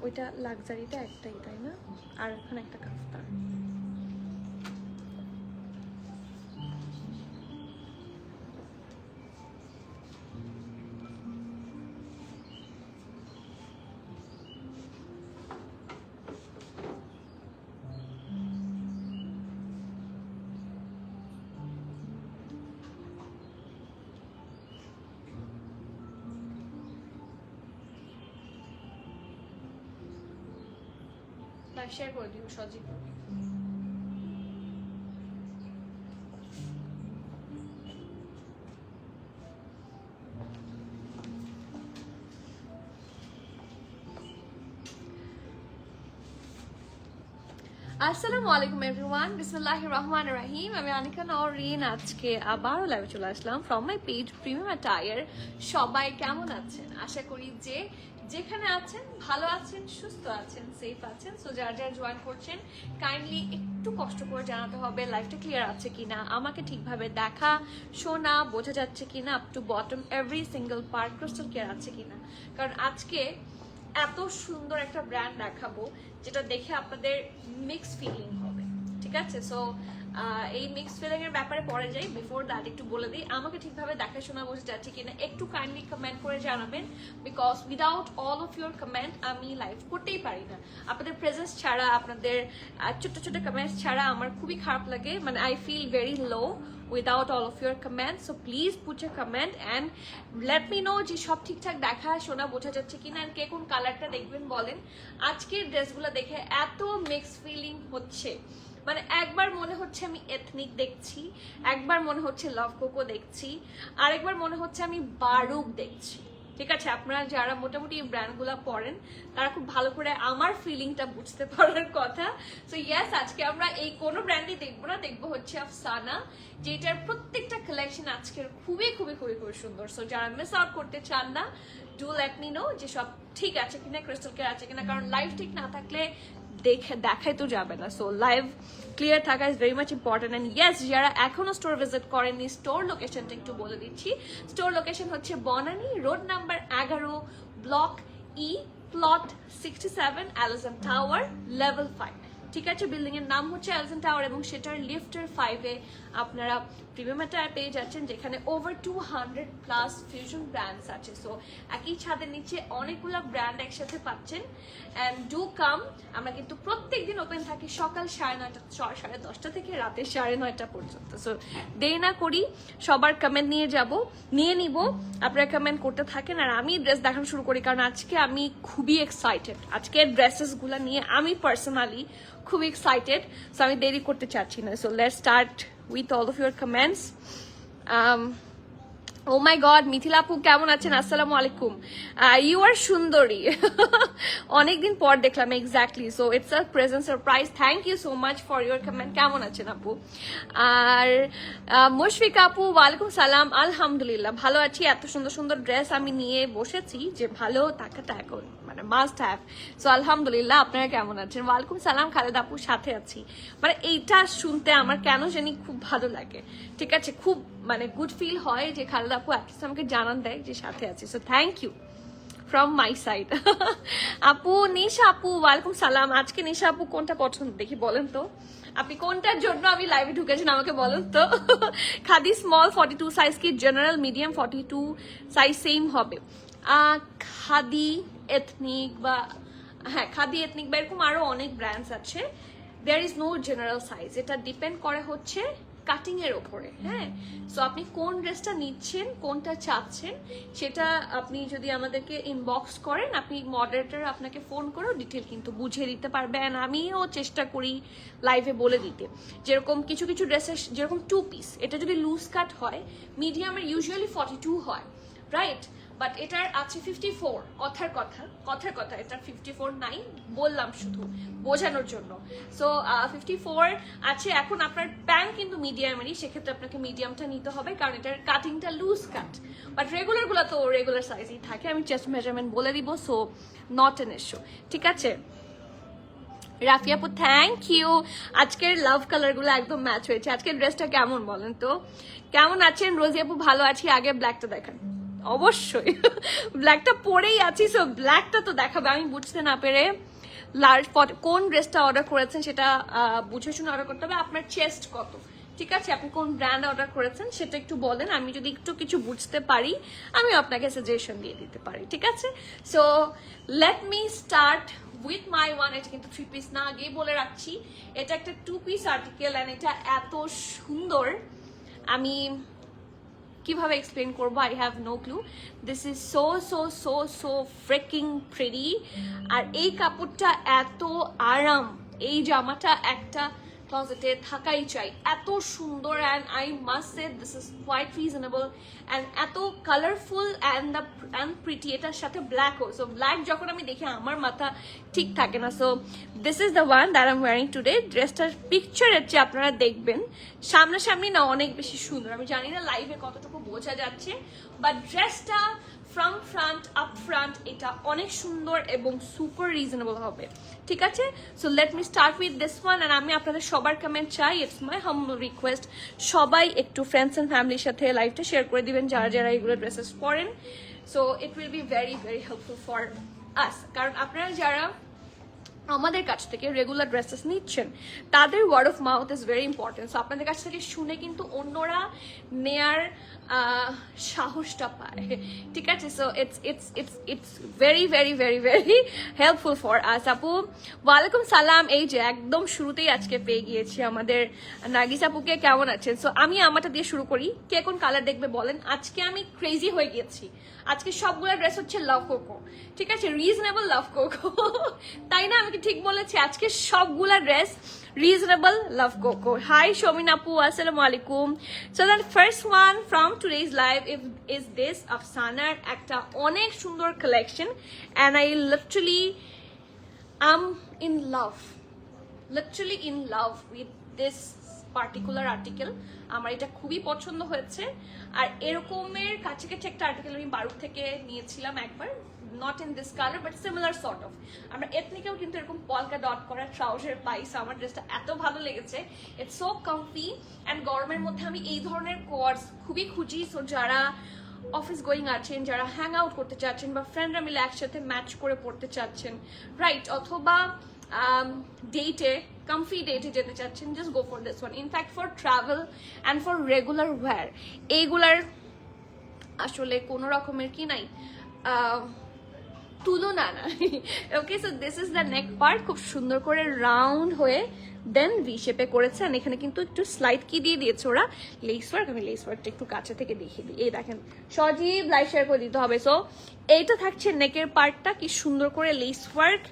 ওইটা লাক্সারিটা একটাই, তাই না? আর এখানে একটা কাফতান। শেয়ার করে দিও সজীব। আসসালামু আলাইকুম এভরিওয়ান, বিসমিল্লাহির রহমানির রহিম। আমি আনিকা নওরিন, আজকে আবারও লাইভে চলে আসলাম from my page premium attire. সবাই কেমন আছেন? আশা করি যে যেখানে আছেন ভালো আছেন, সুস্থ আছেন, সেফ আছেন। সো যারা যারা জয়েন করছেন কাইন্ডলি একটু কষ্ট করে জানাতে হবে লাইভটা ক্লিয়ার আছে কিনা, আমাকে ঠিকভাবে দেখা শোনা বোঝা যাচ্ছে কিনা, up to bottom every single part crystal clear আছে কিনা। কারণ আজকে এত সুন্দর একটা ব্র্যান্ড দেখাবো যেটা দেখে আপনাদের মিক্স ফিলিং হবে, ঠিক আছে? সো এই মিক্স ফিলিং এর ব্যাপারে পরে যাই, বিফোর দ্যাট একটু বলে দিই আমাকে ঠিকভাবে দেখাশোনা বোঝা যাচ্ছে কিনা একটু কাইন্ডলি কমেন্ট করে জানাবেন, because without all of your comment আমি লাইভ করতেই পারি না। আপনাদের প্রেজেন্স ছাড়া, আপনাদের ছোট্ট ছোট্ট কমেন্টস ছাড়া আমার খুবই খারাপ লাগে, মানে I feel very low without all of your comments. So please put your comment and let me know যে সব ঠিকঠাক দেখা শোনা বোঝা যাচ্ছে কিনা, আর কে কোন কালারটা দেখবেন বলেন। আজকের ড্রেসগুলো দেখে এত মিক্স ফিলিং হচ্ছে, মানে একবার মনে হচ্ছে আমি এথনিক দেখছি, একবার মনে হচ্ছে লাভ কোকো দেখছি, আরেকবার মনে হচ্ছে আমি বারুক দেখছি। ঠিক আছে, আপনারা যারা মোটামুটি এই ব্র্যান্ডগুলো পড়েন তারা খুব ভালো করে আমার ফিলিংটা বুঝতে পারার কথা। সো ইয়েস, আজকে আমরা এই কোনো ব্র্যান্ডই দেখবো না, দেখবো হচ্ছে আফসানা, যেটার প্রত্যেকটা কালেকশন আজকের খুবই খুবই খুবই খুবই সুন্দর। সো যারা মিস আউট করতে চান না, ডু লেট মি নো যে সব ঠিক আছে কিনা, ক্রিস্টাল ক্লিয়ার আছে কিনা, কারণ লাইভ ঠিক না থাকলে দেখাই তো যাবে না। সো লাইভ ক্লিয়ার থাকা is very much important. And yes, যারা এখনো স্টোর ভিজিট করেননি, স্টোর লোকেশনটা একটু বলে দিচ্ছি। স্টোর লোকেশন হচ্ছে Banani road number 11, block E, plot 67, Allison tower, level 5। ঠিক আছে, বিল্ডিং এর নাম হচ্ছে অ্যালিসন টাওয়ার এবং সেটার লিফটের 5-এ আপনারা প্রিমিয়াম অ্যাটায়ার পেয়ে যাচ্ছেন, যেখানে ওভার 200+ ফিউশন ব্র্যান্ডস আছে। সো একই ছাদের নিচে অনেকগুলো ব্র্যান্ড একসাথে পাচ্ছেন। And do come. আমরা কিন্তু প্রত্যেকদিন ওপেন থাকি সকাল 9:30, 10:30 থেকে রাতে 9:30 পর্যন্ত। সো দেরি না করি, সবার কমেন্ট নিয়ে নিব। আপনারা কমেন্ট করতে থাকেন আর আমি ড্রেস দেখানো শুরু করি, কারণ আজকে আমি খুবই এক্সাইটেড। আজকের ড্রেসেসগুলো নিয়ে আমি পার্সোনালি খুবই এক্সাইটেড। সো আমি দেরি করতে চাচ্ছি না। So let's start with all of your comments. Oh my god, Mithila আপু কেমন আছেন? আসসালামু আলাইকুম। ইউ আর সুন্দরী। অনেকদিন পর দেখলাম, exactly. So it's a present surprise. Thank you so much for your comment. কেমন আছেন আপু? আর মুশফিকা আপু, ওয়ালাইকুম সালাম। আলহামদুলিল্লাহ ভালো আছি। এত সুন্দর সুন্দর ড্রেস আমি নিয়ে বসেছি যে ভালো থাকাটা এখন মানে মাস্ট হ্যাভ। সো আলহামদুলিল্লাহ, আপনারা কেমন আছেন? ওয়ালাইকুম সালাম। খালেদা আপুর সাথে আছি, মানে এইটা শুনতে আমার কেন জানি খুব ভালো লাগে। ঠিক আছে, খুব মানে গুড ফিল হয় যে খালেদা আপু অ্যাটলিস্ট আমাকে জানান দেয় যে সাথে আছে। So thank you from my side. আপু নিশা আপু, ওয়ালাইকুম সালাম। আজকে নিশা আপু কোনটা পছন্দ দেখি বলেন তো, আপনি কোনটার জন্য আমি লাইভে ঢুকেছেন আমাকে বলেন তো। খাদি স্মল 42 সাইজ কি জেনারেল মিডিয়াম 42 সাইজ সেম হবে? খাদি এথনিক বা হ্যাঁ খাদি এথনিক বা এরকম আরো অনেক ব্র্যান্ডস আছে। There is no general size, এটা ডিপেন্ড করে হচ্ছে কাটিং এর ওপরে। হ্যাঁ, সো আপনি কোন ড্রেসটা নিচ্ছেন, কোনটা চাচ্ছেন, সেটা আপনি যদি আমাদেরকে ইনবক্স করেন, আপনি মডারেটর আপনাকে ফোন করেও ডিটেল কিন্তু বুঝিয়ে দিতে পারবেন। আমিও চেষ্টা করি লাইভে বলে দিতে। যেরকম কিছু কিছু ড্রেসের যেরকম 2 পিস, এটা যদি লুজ কাট হয় মিডিয়ামের ইউজুয়ালি 42 হয়, রাইট? বাট এটার আছে 54। কথার কথা এটা 54 নাই, বললাম শুধু বোঝানোর জন্য। সো 54 আছে। এখন আপনার প্যান্ট কিন্তু মিডিয়ামেরই, সেক্ষেত্রে আপনাকে মিডিয়ামটা নিতে হবে, কারণ এটার কাটিংটা লুজ কাট। বাট রেগুলার গুলো তো রেগুলার সাইজই থাকে, আমি চেস্ট মেজারমেন্ট বলে দিব। সো নট এন ইস্যু, ঠিক আছে? রাফি আপু থ্যাংক ইউ। আজকের লাভ কালার গুলো একদম ম্যাচ হয়েছে। আজকের ড্রেসটা কেমন বলেন তো? কেমন আছেন রোজি আপু? ভালো আছি। আগে ব্ল্যাকটা দেখান। অবশ্যই ব্ল্যাকটা পরেই আছি, সো ব্ল্যাকটা তো দেখাবে। আমি বুঝতে না পেরে লার্জ কোন ড্রেসটা অর্ডার করেছেন সেটা বুঝে শুনে অর্ডার করতে হবে। আপনার চেস্ট কত, ঠিক আছে, আপনি কোন ব্র্যান্ড অর্ডার করেছেন সেটা একটু বলেন। আমি যদি একটু কিছু বুঝতে পারি আমি আপনাকে সাজেশন দিয়ে দিতে পারি, ঠিক আছে। So let me start with my one. এটা কিন্তু 3 পিস না, আগেই বলে রাখছি এটা একটা 2 পিস আর্টিকেল, অ্যান্ড এটা এত সুন্দর আমি কিভাবে এক্সপ্লেন করবো, I have no clue. This is so so so so freaking pretty. আর এই কাপড়টা এত আরাম, এই জামাটা একটা ক্লোজেটে থাকাই চাই, এত সুন্দর। And I must say this is quite reasonable and এত কালারফুল অ্যান্ড প্রিটি। এটার সাথে ব্ল্যাকও, সো ব্ল্যাক যখন আমি দেখি আমার মাথা ঠিক থাকে না। So this is the one that I am wiring today. ড্রেসটার পিকচারের চেয়ে আপনারা দেখবেন সামনাসামনি না অনেক বেশি সুন্দর। আমি জানি না লাইভে কতটুকু বোঝা যাচ্ছে, বাট ড্রেসটা ফ্রম ফ্রন্ট আপ ফ্রন্ট এটা অনেক সুন্দর এবং সুপার রিজনেবল হবে, ঠিক আছে। So let me start with this one. And আমি আপনাদের সবার কমেন্ট চাই, ইটস মাই হাম্বল রিকোয়েস্ট, সবাই একটু ফ্রেন্ডস অ্যান্ড ফ্যামিলির সাথে লাইভটা শেয়ার করে দিবেন যারা যারা এগুলো ড্রেসেস পরেন। So it will be very very helpful for us, কারণ আপনারা যারা আমাদের কাছ থেকে রেগুলার ড্রেসেস নিচ্ছেন তাদের word of mouth is very important. So আপনাদের কাছ থেকে শুনে কিন্তু অন্যরা নেয়ার সাহসটা পায়, ঠিক আছে। So it's it's it's it's very very very very helpful for us. আপু ওয়ালাইকুম সালাম, এই যে একদম শুরুতেই আজকে পেয়ে গিয়েছি আমাদের নার্গিস আপুকে, কেমন আছেন? সো আমি আমারটা দিয়ে শুরু করি, কে কোন কালার দেখবে বলেন। আজকে আমি ক্রেজি হয়ে গিয়েছি, আজকে সবগুলো ড্রেস হচ্ছে লাভ কোকো, ঠিক আছে, রিজনেবল লাভ কোকো, তাই না? আমি কি ঠিক বলেছি? আজকে সবগুলা dress reasonable love Coco. Hi Shamin আপু, আসসালামু আলাইকুম। So the first one from today's live is this আফসানার একটা অনেক সুন্দর collection, and I literally am in love, literally in love with this particular article. আমার এটা খুবই পছন্দ হয়েছে। আর এরকমের কাছাকাছি একটা আর্টিকেল আমি বারুদ থেকে নিয়েছিলাম একবার, not in this colour but similar sort of. আমরা এথনিকেও কিন্তু এরকম পলকা ডট করা ট্রাউজার পাই। সো আমার ড্রেসটা এত ভালো লেগেছে, ইটস সো কমফি। অ্যান্ড গরমের মধ্যে আমি এই ধরনের কোয়ার্স খুবই খুঁজি। সো যারা অফিস গোয়িং আছেন, যারা হ্যাং আউট করতে চাচ্ছেন, বা ফ্রেন্ডরা মিলে একসাথে ম্যাচ করে পড়তে চাচ্ছেন, রাইট, অথবা ডেটে comfy ডেটে যেতে চাচ্ছেন, just go for this one. In fact for travel and for regular wear এইগুলার আসলে কোনো রকমের কি নাই, তুলনা না। Okay, so this is the neck part, খুব সুন্দর করে রাউন্ড হয়ে দেন ভি শেপে করেছে। আর এখানে কিন্তু একটু স্লাইড কি দিয়ে দিয়েছে ওরা, লেস ওয়ার্ক। আমি লেস ওয়ার্কটা একটু কাছে থেকে দেখিয়ে দিই, এই দেখেন, সজীব লাইভ শেয়ার করে দিতে হবে। সো এইটা থাকছে নেকের পার্টটা, কি সুন্দর করে লেস ওয়ার্ক।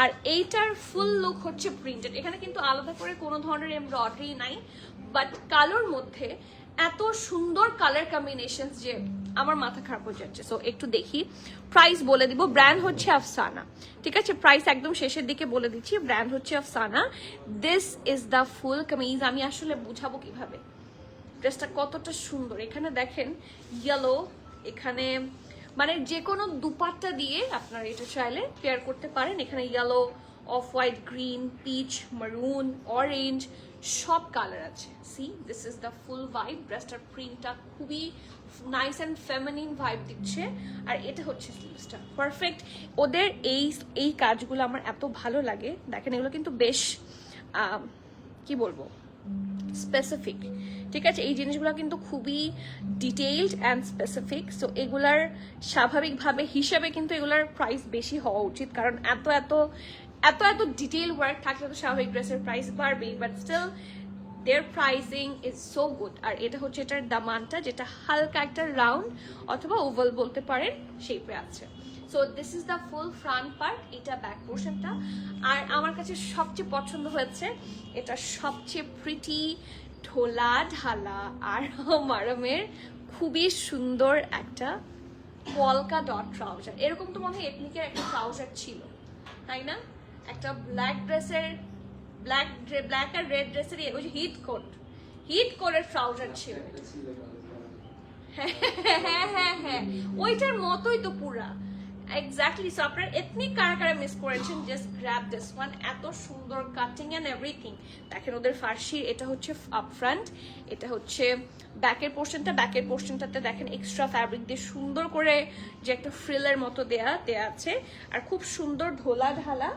আর এইটার ফুল লুক হচ্ছে প্রিন্টেড। এখানে কিন্তু আলাদা করে কোনো ধরনের এমব্রয়ডারি নাই, বাট কালোর মধ্যে এত সুন্দর কালার কম্বিনেশন যে আমার মাথা খারাপ হয়ে যাচ্ছে। সো একটু দেখি, প্রাইস বলে দিব। ব্র্যান্ড হচ্ছে আফসানা, ঠিক আছে, প্রাইস একদম শেষের দিকে বলে দিচ্ছি। ব্র্যান্ড হচ্ছে আফসানা। দিস ইজ দ্য ফুল কামিজ। আমি আসলে বুঝাবো কিভাবে ড্রেসটা কতটা সুন্দর। এখানে দেখেন ইয়েলো, এখানে মানে যে কোনো দুপাট্টা দিয়ে আপনারা এটা চাইলে পেয়ার করতে পারেন। এখানে yellow, off white, green, peach, maroon, orange, সব কালার আছে। See this is the full vibe. ড্রেসটার প্রিন্টটা খুবই নাইস অ্যান্ড ফেমিনিন ভাইব দিচ্ছে। আর এটা হচ্ছে স্লিভসটা পারফেক্ট। ওদের এই কাজগুলো আমার এত ভালো লাগে। দেখেন এগুলো কিন্তু বেশ কি বলবো, স্পেসিফিক, ঠিক আছে। এই জিনিসগুলো কিন্তু খুবই ডিটেইলড অ্যান্ড স্পেসিফিক। সো এগুলার স্বাভাবিকভাবে হিসেবে কিন্তু এগুলার প্রাইস বেশি হওয়া উচিত, কারণ এত এত এত এত ডিটেইল ওয়ার্ক থাকলে তো স্বাভাবিক ড্রেসের প্রাইস বাড়বেই, but still their pricing is so good. আর এটা হচ্ছে এটার দামানটা, যেটা হালকা একটা রাউন্ড অথবা ওভাল বলতে পারেন শেপে আছে। So this is the full front part, এটা ব্যাক পোর্শনটা। আর আমার কাছে সবচেয়ে পছন্দ হয়েছে এটা সবচেয়ে প্রিটি ঢোলা ঢালা আর মারমের খুবই সুন্দর একটা পলকা ডট ট্রাউজার। এরকম তো মনে হয় এথনিকের একটা ট্রাউজার ছিল, তাই না? একটা ব্ল্যাক ড্রেসের ব্ল্যাক আর রেড ড্রেসের ওই যে হিট কোটের ট্রাউজার ছিল। হ্যাঁ হ্যাঁ হ্যাঁ, ওইটার মতোই তো পুরা এক্স্যাক্টলি। সো আপনার এথনিক কারা কারা মিস করেছেন, জাস্ট গ্র্যাব দিস ওয়ান। এত সুন্দর কাটিং এন্ড এভরিথিং। দেখেন ওদের ফার্সি, এটা হচ্ছে আপ ফ্রন্ট, এটা হচ্ছে ব্যাকের পোর্শনটা। ব্যাকের পোর্শনটাতে দেখেন এক্সট্রা ফ্যাব্রিক দিয়ে সুন্দর করে যে একটা ফ্রিলের মতো দেয়া আছে, আর খুব সুন্দর ঢোলা ঢালা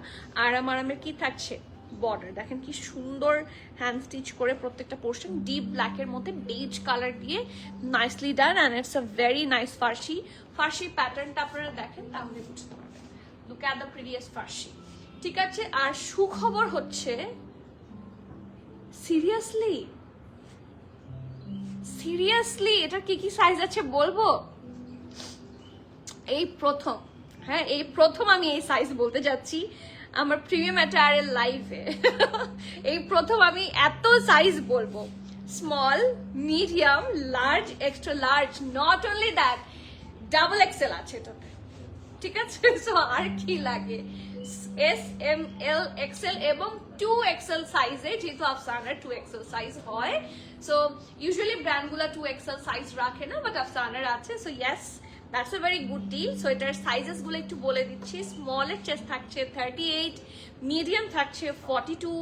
আরামের কি থাকছে বর্ডার। দেখেন কি সুন্দর হ্যান্ড স্টিচ করে প্রত্যেকটা পোর্শন, ডিপ ব্ল্যাকের মধ্যে বেজ কালার দিয়ে nicely done, and it's a very nice Farsi প্যাটার্নটা আপনারা দেখেন তাহলে বুঝতে পারবেন। Look at the previous Farsi, ঠিক আছে। আর সুখবর হচ্ছে, সিরিয়াসলি এটার কি কি সাইজ আছে বলবো? এই প্রথম, হ্যাঁ এই প্রথম আমি এই সাইজ বলতে যাচ্ছি আমার প্রিমিয়াম অ্যাটায়ারের লাইফে। এই প্রথম আমি এত সাইজ বলবো, small, medium, large, extra large, not only that double XL আছে এটাতে, ঠিক আছে। সো আর কি লাগে, এস এম এল এক্সেল এবং 2XL সাইজে, যেহেতু আফসানার 2XL সাইজ হয়। সো ইউজুয়ালি ব্র্যান্ডগুলো 2XL সাইজ রাখে না, বাট আফসানার আছে। So yes, that's a very good deal. So এটার সাইজেস গুলো একটু বলে দিচ্ছি। স্মলের চেস্ট থাকছে 38, মিডিয়াম থাকছে 42,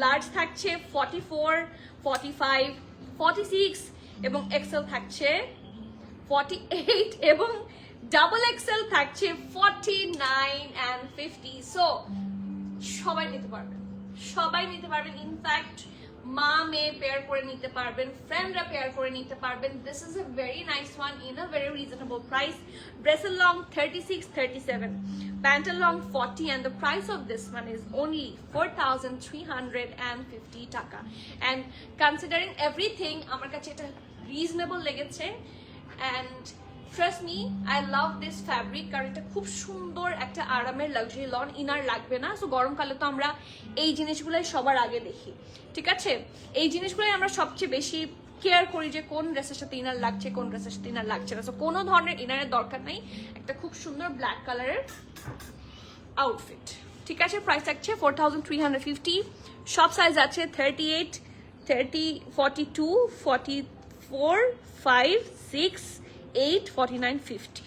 লার্জ থাকছে 44, 45, 46 এবং এক্সেল থাকছে 48 এবং ডাবল এক্সেল থাকছে 49 and 50। সো সবাই নিতে পারবেন, ইনফ্যাক্ট মা মেয়ে পেয়ার করে নিতে পারবেন, ফ্রেন্ডরা পেয়ার করে নিতে পারবেন। This is a very nice one in a very reasonable price. ড্রেসের লং 36, 37, প্যান্টের long 40, and the price of this one is only 4,350 টাকা। And considering everything, আমার কাছে এটা রিজনেবল লেগেছে। And trust me, I love this fabric, কারণ এটা খুব সুন্দর একটা আরামের লাক্সারি লন, ইনার লাগবে না। সো গরমকালে তো আমরা এই জিনিসগুলোই সবার আগে দেখি, ঠিক আছে। এই জিনিসগুলোই আমরা সবচেয়ে বেশি কেয়ার করি যে কোন ড্রেসের সাথে ইনার লাগছে, কোন ড্রেসের সাথে ইনার লাগছে না। সো কোনো ধরনের ইনারের দরকার নাই, একটা খুব সুন্দর ব্ল্যাক কালারের আউটফিট, ঠিক আছে। প্রাইস থাকছে 4,350। সব সাইজ আছে 38, 30, 42, 44, 5, 6, 8, 49, 50।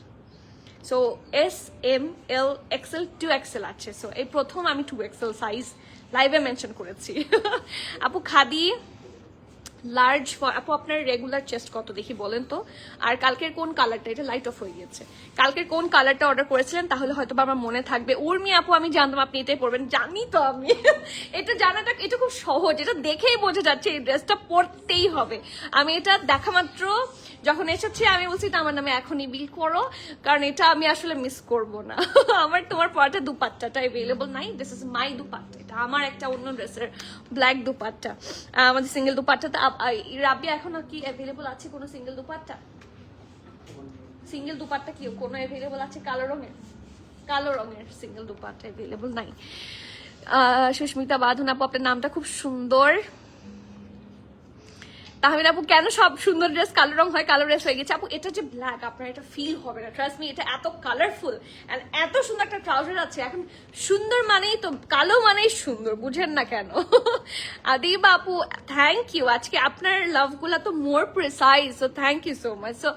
So S M L XL 2XL আছে। সো এই প্রথম আমি 2XL সাইজ লাইভে মেনশন করেছি। আপু খাদি লার্জ, আপু আপনার রেগুলার চেস্ট কত দেখি বলেন তো। আর কালকের কোন কালারটা, এটা লাইট অফ হয়ে গেছে, কালকের কোন কালারটা অর্ডার করেছিলেন তাহলে হয়তো আমার মনে থাকবে। উর্মি আপু আমি জানতাম আপনি এটাই পরবেন, জানি তো আমি। এটা জানাটা এটা খুব সহজ, এটা দেখেই বোঝা যাচ্ছে এই ড্রেসটা পরতেই হবে। আমি এটা দেখা মাত্র যখন এসেছি আমি বলছি এটা আমার নামে এখনই বিল করো, কারণ এটা আমি আসলে মিস করব না। আমার তোমার পরাটা দুপাট্টাটা অ্যাভেলেবল নাই, দিস ইজ মাই দুপাট্টা, এটা আমার একটা অন্য ড্রেসের ব্ল্যাক দুপাট্টা। আমাদের সিঙ্গেল দুপাট্টাটা রাবিয়া এখন কি অ্যাভেলেবল আছে কোনো সিঙ্গেল দুপাট্টা? সিঙ্গেল দুপাট্টা কি কোনো অ্যাভেলেবল আছে? কালো রঙের সিঙ্গেল দুপাট্টা অ্যাভেলেবল নাই। সুস্মিতা বাঁধন আপু আপনার নামটা খুব সুন্দর। তাহমিদ আপু কেন সব সুন্দর ড্রেস কালো রং হয়, কালো ড্রেস হয়ে গেছে? আপু এটা যে ব্ল্যাক, আপনার এটা ফিল হবে না, ট্রাস্ট মি। এটা এত কালারফুল এন্ড এত সুন্দর একটা ট্রাউজার আছে। এখন সুন্দর মানেই তো কালো মানেই সুন্দর, বুঝেন না কেন? আদিব আপু থ্যাংক ইউ, আজকে আপনার লাভগুলো তো more precise, so thank you so much. So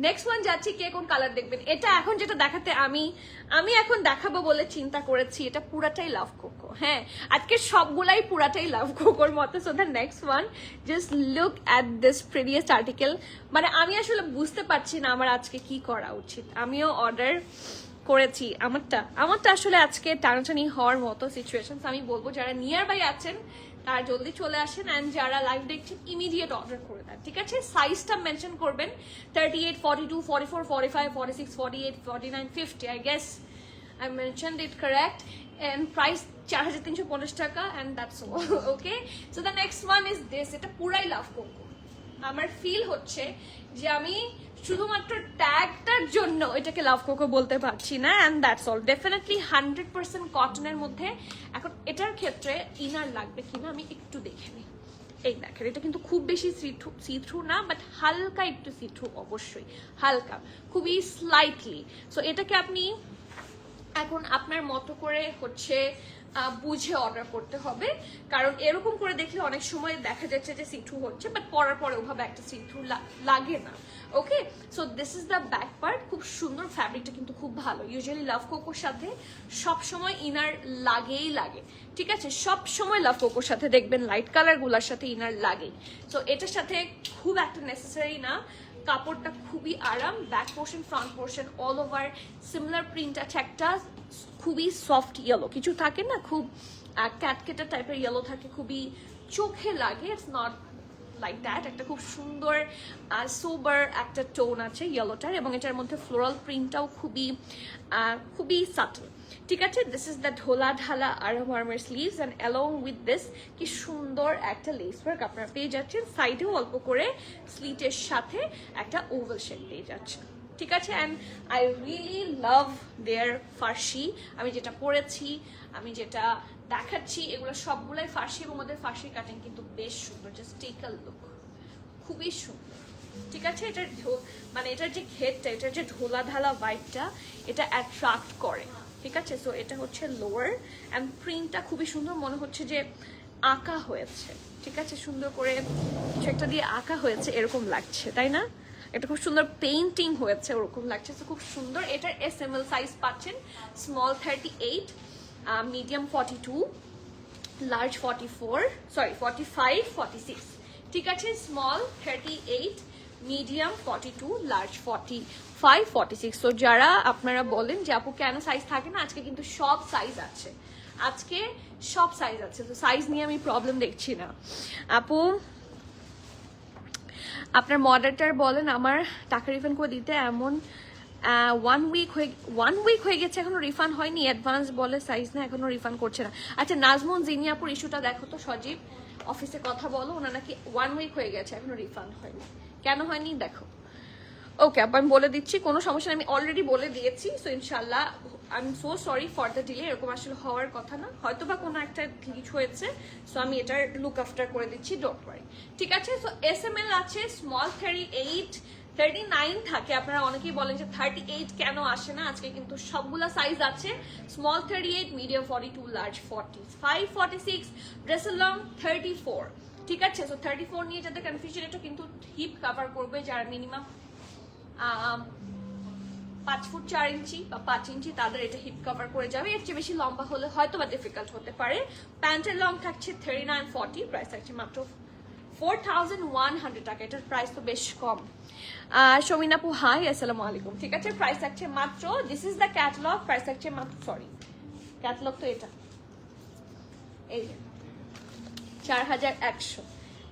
next one যাচ্ছি, কে কোন কালার দেখবেন? এটা এখন যেটা দেখাতে আমি এখন দেখাবো বলে চিন্তা করেছি, এটা পুরাটাই লাভ কোকো। হ্যাঁ আজকে সবগুলাই পুরাটাই লাভ কোকোর মতো। So the next one, just look at this previous article। মানে আমি আসলে বুঝতে পারছি না আমার আজকে কি করা উচিত। আমিও অর্ডার করেছি আমারটা আসলে আজকে টানাটানি হওয়ার মতো সিচুয়েশন। আমি বলবো যারা নিয়ার বাই আছেন তারা জলদি চলে আসেন, অ্যান্ড যারা লাইভ দেখছেন ইমিডিয়েট অর্ডার করে দেন, ঠিক আছে। সাইজটা মেনশন করবেন 38, 42, 44, 45, 46, 48, 49, 50। I guess I mentioned it correct, and price 4,350 টাকা, and that's all. Okay, so the next one is this, এটা পুরাই লাভ কোকো। আমার ফিল হচ্ছে যে আমি শুধুমাত্র ট্যাগটার জন্য এটাকে লাভ কোকো বলতে পারছি না, and that's all. Definitely 100% কটনের মধ্যে। এখন এটার ক্ষেত্রে ইনার লাগবে কিনা আমি একটু দেখে নিই। এই দেখেন এটা কিন্তু খুব বেশি সি থ্রু না, বাট হালকা একটু সি থ্রু, অবশ্যই হালকা, খুবই স্লাইটলি। সো এটাকে আপনি এখন আপনার মতো করে হচ্ছে বুঝে অর্ডার করতে হবে, কারণ এরকম করে দেখলে অনেক সময় দেখা যাচ্ছে যে সি থ্রু হচ্ছে, বাট পরার পরে ওভাবে একটা সি থ্রু লাগে না। Okay, so this is the back part. খুব সুন্দর, ফ্যাব্রিকটা কিন্তু খুব ভালো। ইউজুয়ালি লাভ কোকোর সাথে সব সময় ইনার লাগেই লাগে, ঠিক আছে? সব সময় লাভ কোকোর সাথে দেখবেন লাইট কালার গুলার সাথে ইনার লাগেই। সো এটার সাথে খুব একটা নেসেসারি না। কাপড়টা খুবই আরাম, back portion front portion all over similar print আছে। একটা খুবই সফট ইয়েলো কিছু থাকে না, খুব ক্যাটকেটা টাইপের ইয়েলো থাকে, খুবই চোখে লাগে। It's not like that. একটা খুব সুন্দর সোবার একটা টোন আছে ইয়েলোটার, এবং এটার মধ্যে ফ্লোরাল প্রিন্টটাও খুবই খুবই সাটল, ঠিক আছে? দিস ইজ দ্য ঢোলা ঢালা আরম আর্মের sleeves, and along with this কি সুন্দর একটা লেস ওয়ার্ক আপনারা পেয়ে যাচ্ছেন। সাইডেও অল্প করে স্লিটের সাথে একটা ওভাল শেপ পেয়ে যাচ্ছেন, ঠিক আছে? অ্যান্ড আই রিয়েলি লাভ দেয়ার ফার্সি। আমি যেটা পরেছি, আমি যেটা দেখাচ্ছি, এগুলো সবগুলাই ফার্সি, এবং ওদের ফার্সি কাটিং কিন্তু বেশ সুন্দর। জাস্ট টেক আ লুক, খুবই সুন্দর, ঠিক আছে? এটার মানে এটার যে ঘেরটা, এটার যে ঢোলা ঢালা ভাইবটা, এটা অ্যাট্রাক্ট করে, ঠিক আছে? সো এটা হচ্ছে লোয়ার, অ্যান্ড প্রিন্টটা খুবই সুন্দর, মনে হচ্ছে যে আঁকা হয়েছে, ঠিক আছে? সুন্দর করে কিছু একটা দিয়ে আঁকা হয়েছে এরকম লাগছে, তাই না? এটা খুব সুন্দর পেইন্টিং হয়েছে ওরকম লাগছে। তো খুব সুন্দর। এটার SML সাইজ পাচ্ছেন, স্মল 38, মিডিয়াম 42, লার্জ 44, সরি 45, 46, ঠিক আছে? Small 38, medium 42, large 45, 46। তো যারা আপনারা বলেন যে আপু কেন সাইজ থাকে না, আজকে কিন্তু সব সাইজ আছে, আজকে সব সাইজ আছে। তো সাইজ নিয়ে আমি প্রবলেম দেখছি না। আপু আপনার মডারেটর বলেন আমার টাকা রিফান্ড করে দিতে, এমন 1 উইক হয়ে গেছে এখনো রিফান্ড হয়নি। অ্যাডভান্স বলে সাইজ না, এখনো রিফান্ড করছে না। আচ্ছা নাজমুন জিনিয়াপুর ইস্যুটা দেখো তো সজীব, অফিসে কথা বলো, ওনার নাকি 1 উইক হয়ে গেছে এখনো রিফান্ড হয়নি। কেন হয়নি দেখো। ওকে আপু আমি বলে দিচ্ছি, কোনো সমস্যা নেই, আমি অলরেডি বলে দিয়েছি। সো ইনশাল্লাহ I am so sorry for the delay. এরকম আসলে হওয়ার কথা না, হয়তো বা কোনো একটা গ্লিচ হয়েছে। সো আমি এটার লুক আফটার করে দিচ্ছি, ডোন্ট ওয়ারি, ঠিক আছে? সো SML আছে, স্মল 38, 39 থাকে। আপনারা অনেকেই বলেন যে 38 কেন আসে না, আজকে কিন্তু সবগুলা সাইজ আছে। স্মল 38, মিডিয়াম 42, লার্জ 45, 46, ড্রেসের লং 34, ঠিক আছে? সো 34 নিয়ে যাদের কনফিউশন, এটা কিন্তু হিপ কভার করবে যারা মিনিমাম 5 ফুট 4 ইঞ্চি বা 5 ইঞ্চি, তাদের এটা হিপ কভার করে যাবে। এর চেয়ে বেশি লম্বা হলে হয়তো বা ডিফিকাল্ট হতে পারে। প্যান্টের লং থাকছে 39, 40, প্রাইস থাকছে মাত্র 4100 টাকা। এটার প্রাইস তো বেশ কম। শমিনাপু হাই, আসসালামু আলাইকুম, ঠিক আছে? প্রাইস থাকছে মাত্র, this is the catalogue, price থাকছে মাত্র, সরি ক্যাটালগ তো এটা, এই 4100।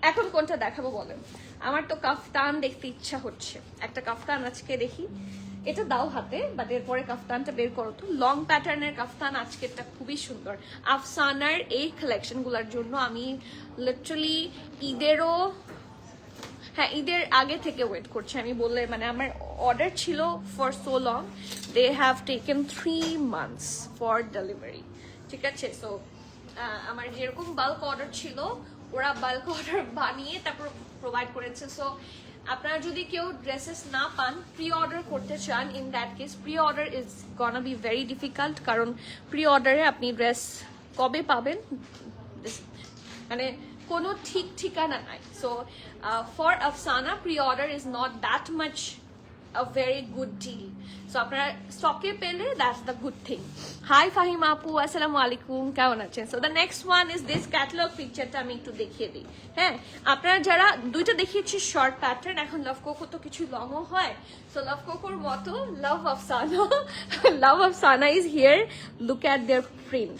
এখন কোনটা দেখাবো বলেন? আমার তো কাফতান দেখতে ইচ্ছা হচ্ছে, একটা কাফতান আজকে দেখি। এটা দাও হাতে, বাট এরপরে কাফতানটা বের করো তো। লং প্যাটার্নের কাফতান আজকেরটা খুবই সুন্দর। আফসানার এই কালেকশন গুলার জন্য আমি লিটারালি ঈদের আগে থেকে ওয়েট করছি। আমি বললে মানে আমার অর্ডার ছিল for so long, they have taken 3 months for delivery, ঠিক আছে? সো আমার যেরকম বাল্ক অর্ডার ছিল, ওরা বাল্ক অর্ডার বানিয়ে তারপর প্রোভাইড করেছে। সো আপনারা যদি কেউ ড্রেসেস না পান, প্রি অর্ডার করতে চান, in that case pre order is গনা be very difficult, কারণ প্রি অর্ডারে আপনি ড্রেস কবে পাবেন মানে কোনো ঠিক ঠিকানা নাই। So for Afsana pre order is not that much a very good deal. So আপনারা স্টকে পেলে that's the good thing. Hi Fahima আপু, আসসালামু আলাইকুম, কেমন আছেন? So the next one is this catalog picture-টা আমি একটু দেখিয়ে দিই। হ্যাঁ, আপনারা যারা দুইটা দেখিয়েছি শর্ট প্যাটার্ন, এখন লাভ কোকো তো কিছু লংও হয়। সো লাভ কোকোর মতো লাভ Afsana is here. Look at their print.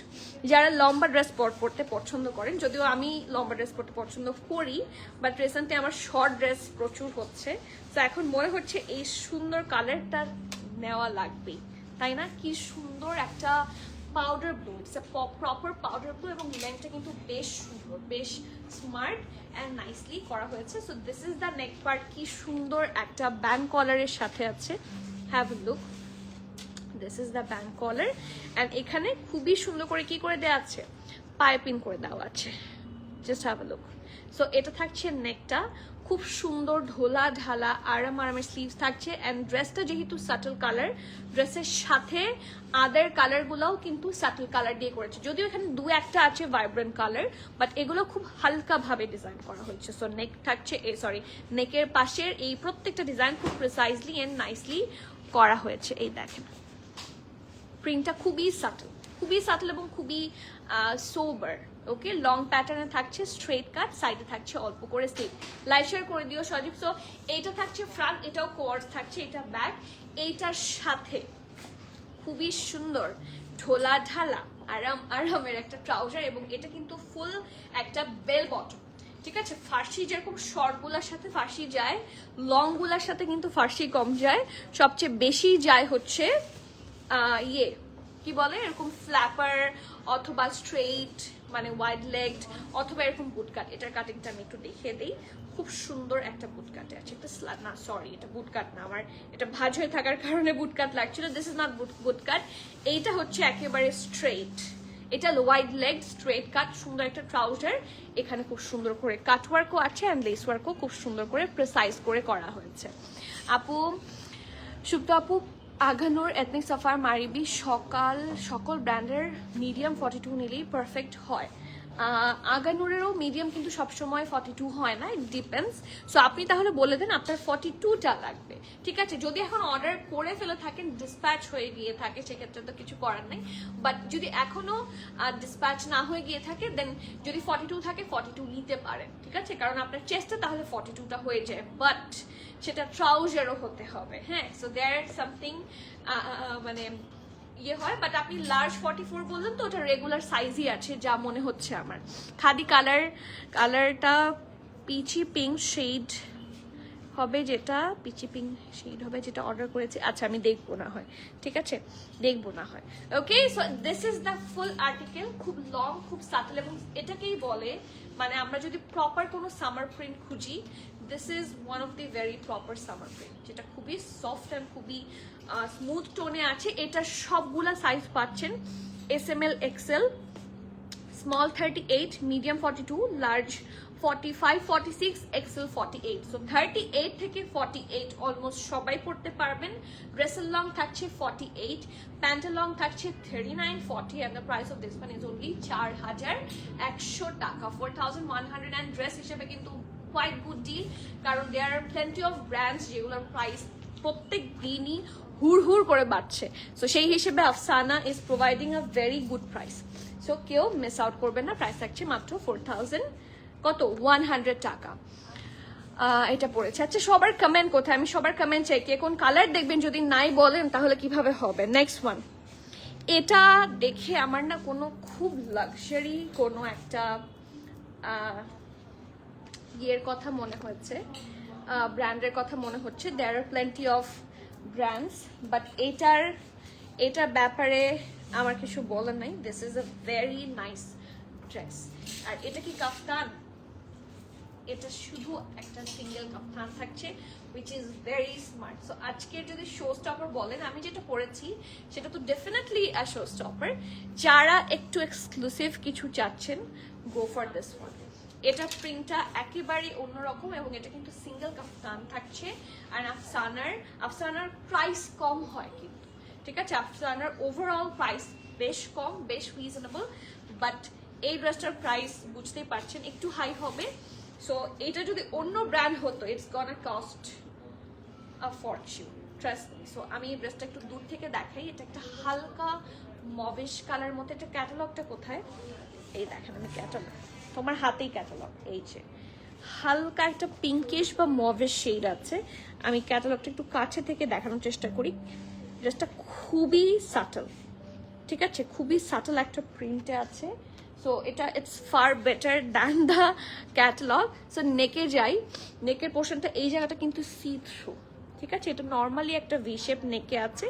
যারা লম্বা ড্রেস পরতে পছন্দ করেন, যদিও আমি লম্বা ড্রেস পরতে পছন্দ করি, বাট রিসেন্টলি আমার শর্ট ড্রেস প্রচুর হচ্ছে। তো এখন মনে হচ্ছে এই সুন্দর কালারটা নেওয়া লাগবে, তাই না? কি সুন্দর একটা powder blue, it's a proper powder blue, এবং লেন্থটা কিন্তু বেশ সুন্দর, বেশ স্মার্ট অ্যান্ড নাইসলি করা হয়েছে। So this is the neck part, কি সুন্দর একটা ব্যান্ড কলারের সাথে আছে। Have a look, this is the band collar, and এখানে খুবই সুন্দর করে কি করে দেওয়া আছে, পাইপিং করে দেওয়া আছে। Just have a look. So এটা থাকছে নেকটা, খুব সুন্দর ঢোলা ঢালা আরামের স্লিভস থাকছে। অ্যান্ড ড্রেসটা যেহেতু সাটল কালার, ড্রেসের সাথে আদার কালারগুলোও কিন্তু সাটল কালার দিয়ে করেছে, যদিও এখানে দু একটা আছে ভাইব্রেন্ট কালার, বাট এগুলো খুব হালকাভাবে ডিজাইন করা হয়েছে। সো নেক থাকছে নেকের পাশের এই প্রত্যেকটা ডিজাইন খুব প্রিসাইজলি অ্যান্ড নাইসলি করা হয়েছে। এই দেখেন প্রিন্টটা খুবই সাটল এবং খুবই সোবার। ওকে, লং প্যাটার্নে থাকছে, স্ট্রেট কাট, সাইডে থাকছে অল্প করে স্লিভ। লাইভ শেয়ার করে দিও সজীব। সো এইটা থাকছে ফ্রন্ট, এটাও কোয়ার্স থাকছে, এটা ব্যাক। এইটার সাথে খুবই সুন্দর ঢোলা ঢালা আরামের একটা ট্রাউজার, এবং এটা কিন্তু ফুল একটা বেল বটম। ঠিক আছে, ফার্সি যেরকম শর্ট গুলার সাথে ফার্সি যায়, লং গুলার সাথে কিন্তু ফার্সি কম যায়, সবচেয়ে বেশি যায় হচ্ছে কি বলে এরকম ফ্ল্যাপার অথবা স্ট্রেইট, মানে ওয়াইড লেগড, অথবা এরকম বুট কাট। এটার কাটিংটা আমি একটু দেখিয়ে দিই। খুব সুন্দর একটা বুট কাটে আছে, এটা না সরি এটা বুট কাট না, আমার এটা ভাঁজ হয়ে থাকার কারণে বুট কাট লাগছিল। দিস ইজ নট বুট কাট, এইটা হচ্ছে একেবারে স্ট্রেইট। এটা ওয়াইড লেগ স্ট্রেট কাট, সুন্দর একটা ট্রাউজার। এখানে খুব সুন্দর করে কাট ওয়ার্কও আছে অ্যান্ড লেস ওয়ার্কও খুব সুন্দর করে প্রিসাইজ করে করা হয়েছে। আপু সুপ্ত আপু, আগানোর এথনিক সাফার মারিবি সকল ব্র্যান্ডের মিডিয়াম 42 নিলেই পারফেক্ট হয়। আগানুরেরও মিডিয়াম কিন্তু সবসময় 42 হয় না, ইট ডিপেন্ডস। সো আপনি তাহলে বলে দেন আপনার 42টা লাগবে, ঠিক আছে? যদি এখন অর্ডার করে ফেলে থাকেন, ডিসপ্যাচ হয়ে গিয়ে থাকে, সেক্ষেত্রে তো কিছু করার নেই। বাট যদি এখনো ডিসপ্যাচ না হয়ে গিয়ে থাকে, দেন যদি 42 থাকে 42 নিতে পারেন, ঠিক আছে? কারণ আপনার চেস্টে তাহলে 42টা হয়ে যায়, বাট সেটা ট্রাউজারও হতে হবে। হ্যাঁ, সো দেয়ার সামথিং মানে হয়। বাট আপনি লার্জ 44 বললেন তো, ওটা রেগুলার সাইজই আছে যা মনে হচ্ছে আমার। খাদি কালারটা পিচি পিঙ্ক শেড হবে, যেটা অর্ডার করেছি। আচ্ছা আমি দেখবো না হয়, ঠিক আছে, দেখবো না হয়। Okay, so this is the full article. খুব লং, খুব সাটল, এবং এটাকেই বলে মানে আমরা যদি প্রপার কোনো সামার প্রিন্ট খুঁজি, this is one of the very proper summer print, যেটা খুবই সফট অ্যান্ড খুবই স্মুথ টোনে আছে। এটা সবগুলা সাইজ পাচ্ছেন, SML XL, small 38, medium 42, large 45, 46, XL 48। So 38 থেকে 48 অলমোস্ট সবাই পড়তে পারবেন। ড্রেসের লং থাকছে 48, প্যান্টের লং থাকছে 39, 40, and the price of this one is only 4100 টাকা, 4100। and ড্রেস হিসেবে কিন্তু quite good deal, কারণ there are plenty of brands যেগুলোর প্রাইস প্রত্যেক দিনই হুড় করে বাড়ছে। সো সেই হিসেবে Afsana is providing a very good price. So কেউ মিস আউট করবেন না, প্রাইস থাকছে মাত্র 4100 টাকা। এটা পড়েছে। আচ্ছা সবার কমেন্ট কোথায়? আমি সবার কমেন্ট চাই, কে কোন কালার দেখবেন, যদি নাই বলেন তাহলে কিভাবে হবে। নেক্সট ওয়ান, এটা দেখে আমার না কোনো খুব লাক্সারি কোনো একটা ইয়ের কথা মনে হচ্ছে, ব্র্যান্ডের কথা মনে হচ্ছে। There are plenty of brands, but এটার ব্যাপারে আমার কিছু বলার নাই। This is a very nice dress. আর এটা কি কাফতান? এটা শুধু একটা সিঙ্গেল কাফতান থাকছে, which is very smart. So আজকের যদি শো স্টপার বলেন, আমি যেটা পরেছি সেটা তো ডেফিনেটলি আ শো স্টপার। যারা একটু এক্সক্লুসিভ কিছু চাচ্ছেন, গো ফর দিস ওয়ান। এটা প্রিন্টটা একেবারে অন্যরকম, এবং এটা কিন্তু সিঙ্গেল কাফতান থাকছে। আর আফসানার প্রাইস কম হয় কিন্তু, ঠিক আছে? আফসানার ওভারঅল প্রাইস বেশ কম, বেশ রিজনেবল, বাট এই ড্রেসটার প্রাইস বুঝতেই পারছেন একটু হাই হবে। সো এটা যদি অন্য ব্র্যান্ড হতো, it's gonna cost a fortune, trust me. So আমি এই ড্রেসটা একটু দূর থেকে দেখাই। এটা একটা হালকা মবেশ কালার মতো। এটা ক্যাটালগটা কোথায়? এই দেখেন, আমি ক্যাটালগ, তোমার হাতেই ক্যাটালগ, এই যে হালকা একটা পিঙ্কিশ বা মভের শেড আছে। আমি ক্যাটালগটা একটু কাছে থেকে দেখানোর চেষ্টা করি। ড্রেসটা খুবই সাটল, ঠিক আছে, খুবই সাটল একটা প্রিন্টে আছে। সো এটা it's far better than the catalogue. So নেকে যাই, নেকের পোর্শনটা এই জায়গাটা কিন্তু সি থ্রু, ঠিক আছে? এটা নর্মালি একটা ভি শেপ নেকে আছে,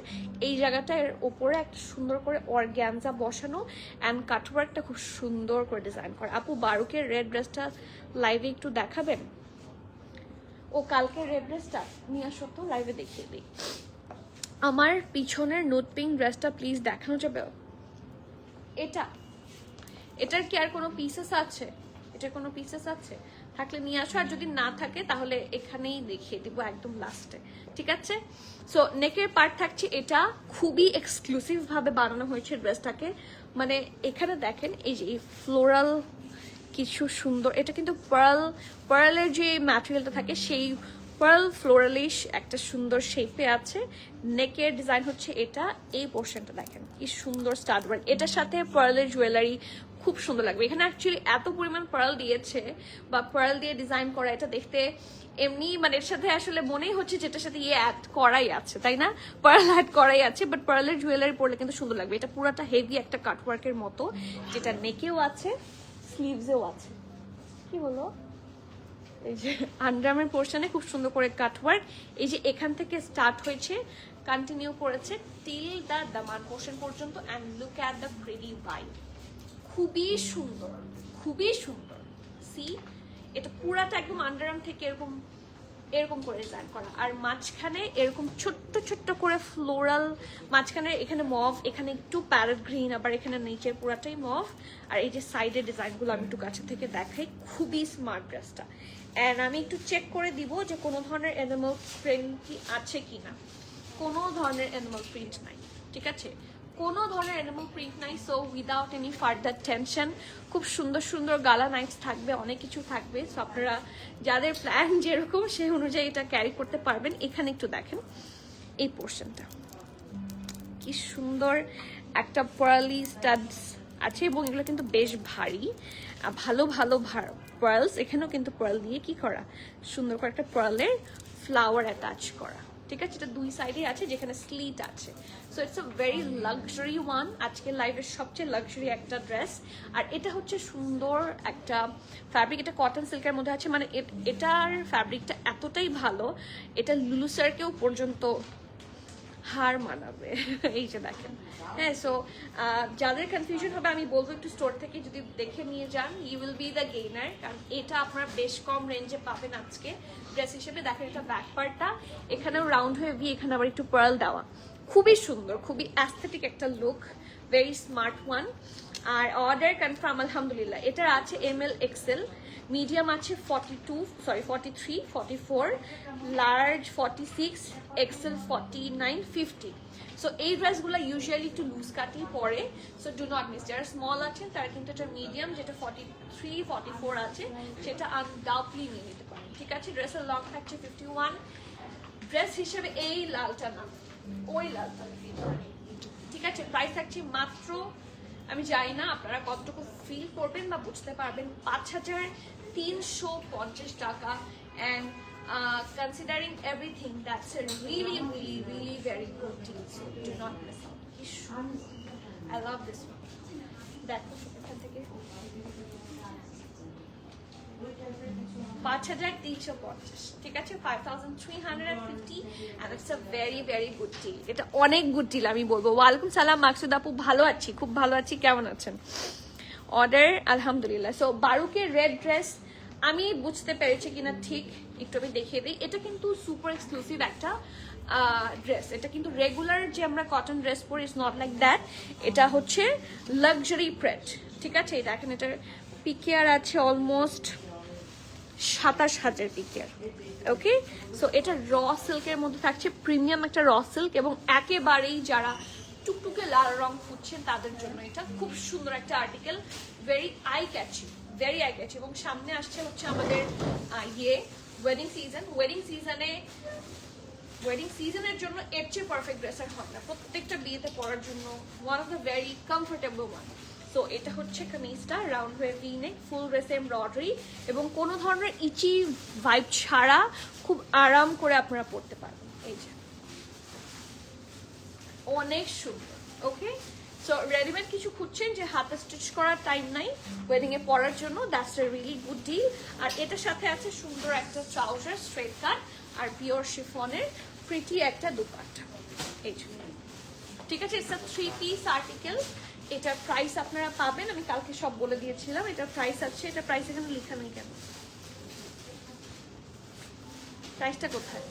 এই জায়গাটার ওপরে একটা সুন্দর করে অর্গ্যানজা বসানো অ্যান্ড কাটওয়ার্কটা খুব সুন্দর করে ডিজাইন করা। আপু বারুকের রেড ড্রেসটা লাইভে একটু দেখাবেন? ও কালকের রেড ড্রেসটা নিয়ে আসো তো, লাইভে দেখিয়ে দিই। আমার পিছনের নুট পিঙ্ক ড্রেসটা প্লিজ দেখানো যাবে? এটার কি আর কোনো পিসেস আছে? এটার কোনো পিসেস আছে? থাকলে নিয়ে আসো, আর যদি না থাকে তাহলে এখানেই দেখিয়ে দিব একদম লাস্টে, ঠিক আছে? সো নেকের পার্ট থাকছে এটা, খুবই এক্সক্লুসিভ ভাবে বানানো হয়েছে ড্রেসটাকে। মানে এখানে দেখেন এই যে ফ্লোরাল কিছু সুন্দর, এটা কিন্তু পার্লের যে ম্যাটেরিয়ালটা থাকে সেই পার্ল ফ্লোরালিশ একটা সুন্দর শেপে আছে। নেকের ডিজাইন হচ্ছে এটা, এই পোর্শনটা দেখেন কি সুন্দর স্টাড ওয়ার্ক, এটার সাথে পার্লের জুয়েলারি খুব সুন্দর লাগবে। এখানে অ্যাকচুয়ালি এত পরিমাণ পার্ল দিয়েছে বা পার্ল দিয়ে ডিজাইন করা, এটা দেখতে এমনি মানে এর সাথে আসলে মনেই হচ্ছে যেটার সাথে ইয়ে অ্যাড করাই আছে, তাই না? পার্ল অ্যাড করাই আছে, বাট পার্লের জুয়েলারি পরলে কিন্তু সুন্দর লাগবে। এটা পুরাটা হেভি একটা কাটওয়ার্কের মতো, যেটা নেকেও আছে স্লিভসেও আছে। কি হলো? এই যে আন্ডারআর্মের পোর্শনে খুব সুন্দর করে কাটওয়ার্ক, এই যে এখান থেকে স্টার্ট হয়েছে কন্টিনিউ করেছে টিল দ্য দামান পোর্শন পর্যন্ত। And look at the pretty vibe, খুবই সুন্দর, খুবই সুন্দর। সি, এটা পুরাটা একদম আন্ডারআর্ম থেকে এরকম এরকম করে ডিজাইন করা, আর মাঝখানে এরকম ছোট্ট ছোট্ট করে ফ্লোরাল, মাঝখানে এখানে মভ, এখানে একটু প্যারেট গ্রিন, আবার এখানে নিচের পুরাটাই মভ। আর এই যে সাইডের ডিজাইনগুলো আমি একটু কাছে থেকে দেখাই, খুবই স্মার্ট ড্রেসটা। অ্যান্ড আমি একটু চেক করে দিব যে কোনো ধরনের অ্যানিমাল প্রিন্ট কি আছে কিনা। কোনো ধরনের অ্যানিমাল প্রিন্ট নাই, ঠিক আছে? কোনো ধরনের অ্যানিমাল প্রিন্ট নাই। So without any further tension, খুব সুন্দর সুন্দর গালা নাইটস থাকবে, অনেক কিছু থাকবে। সো আপনারা যাদের প্ল্যান যেরকম সেই অনুযায়ী এটা ক্যারি করতে পারবেন। এখানে একটু দেখেন এই পোর্শনটা কি সুন্দর, একটা পার্লি স্টাডস আছে এবং এগুলো কিন্তু বেশ ভারী, ভালো ভালো পার্লস। এখানেও কিন্তু পার্ল দিয়ে কি করা, সুন্দর করে একটা পার্লের ফ্লাওয়ার অ্যাটাচ করা, ঠিক আছে? এটা দুই সাইডে আছে, যেখানে স্লিট আছে। So it's a very luxury one, আজকের লাইফের সবচেয়ে লাক্সারি একটা ড্রেস। আর এটা হচ্ছে সুন্দর একটা ফ্যাব্রিক, এটা কটন সিল্কের মধ্যে আছে। মানে এটার ফ্যাব্রিকটা এতটাই ভালো, এটা লুলু স্যারকেও পর্যন্ত হার মানাবে। এই যে দেখেন, হ্যাঁ। সো যাদের কনফিউশন হবে আমি বলবো একটু স্টোর থেকে যদি দেখে নিয়ে যান, you will be the gainer, কারণ এটা আপনারা বেশ কম রেঞ্জে পাবেন আজকে ড্রেস হিসেবে। দেখেন এটা ব্যাক পার্টটা, এখানেও রাউন্ড হয়ে ভি, এখানে আবার একটু পার্ল দেওয়া, খুবই সুন্দর, খুবই অ্যাস্থেটিক একটা লুক, ভেরি স্মার্ট ওয়ান। আর অর্ডার কনফার্ম আলহামদুলিল্লাহ। এটার আছে ML XL, মিডিয়াম আছে 43, 44, লার্জ 46, XL 49, 50। সো এই ড্রেসগুলো ইউজুয়ালি একটু লুজ কাটই পরে, সো ডু নট মিস। যারা স্মল আছেন তারা কিন্তু একটা মিডিয়াম যেটা 43, 44 আছে সেটা আনডাউটলি নিয়ে নিতে পারেন, ঠিক আছে? ড্রেসের লং থাকছে 51। ড্রেস হিসেবে এই লালটা না, ওই লালটা, ঠিক আছে? প্রাইস থাকছে মাত্র, আমি জানি না আপনারা কতটুকু ফিল করবেন বা বুঝতে পারবেন, 5,350 টাকা। And considering everything, that's a really really really very good deal. So do not miss out. কি সুন্দর, আই লাভ দিস ওয়ান। দেখো এখান থেকে 5,350, ঠিক আছে? 5,350, and it's a very very good deal. এটা অনেক গুড ডিল আমি বলবো। ওয়ালাইকুম সালাম মাকসুদ আপু, ভালো আছি, খুব ভালো আছি, কেমন আছেন? অর্ডার আলহামদুলিল্লাহ। সো বারুকের রেড ড্রেস আমি বুঝতে পেরেছি কিনা ঠিক একটু আমি দেখিয়ে দিই। এটা কিন্তু সুপার এক্সক্লুসিভ একটা ড্রেস, এটা কিন্তু রেগুলার যে আমরা কটন ড্রেস পরি, ইটস নট লাইক দ্যাট। এটা হচ্ছে লাক্সারি প্রিন্ট, ঠিক আছে? দেখেন এটার পিকেয়ার আছে অলমোস্ট 27,000 পিকের, ওকে? সো এটা র সিল্কের মধ্যে থাকছে, প্রিমিয়াম একটা র সিল্ক, এবং একেবারেই যারা টুকটুকে লাল রং খুঁজছেন তাদের জন্য এটা খুব সুন্দর একটা article, very eye catchy, very eye catchy. এবং সামনে আসছে হচ্ছে আমাদের ওয়েডিং সিজন, ওয়েডিং সিজনের জন্য এর চেয়ে পারফেক্ট ড্রেস আর হয় না, প্রত্যেকটা বিয়েতে পরার জন্য one of the very comfortable one. So এটা হচ্ছে কামিজটা, রাউন্ড হয়ে ভি নেক, ফুল ড্রেস এমব্রয়ডারি, এবং কোনো ধরনের ইচি ভাইব ছাড়া খুব আরাম করে আপনারা পরতে পারবেন। এই যে অনেক সুন্দর, ওকে? সো রেডিমেড কিছু খুঁজছেন যে হাতে স্টিচ করার টাইম নাই, ওয়েডিং এ পরার জন্য, that's a really good deal. আর এটার সাথে আছে সুন্দর একটা ট্রাউজার স্ট্রেট কাট আর পিওর শিফনের প্রিটি একটা দুপাট্টা, এই জন্য, ঠিক আছে? It's a 3 piece article. এটার প্রাইস আপনারা পাবেন, আমি কালকে সব বলে দিয়েছিলাম। এটার প্রাইস আছে, এটা প্রাইস এখানে লেখা নেই কেন? প্রাইসটা কোথায়?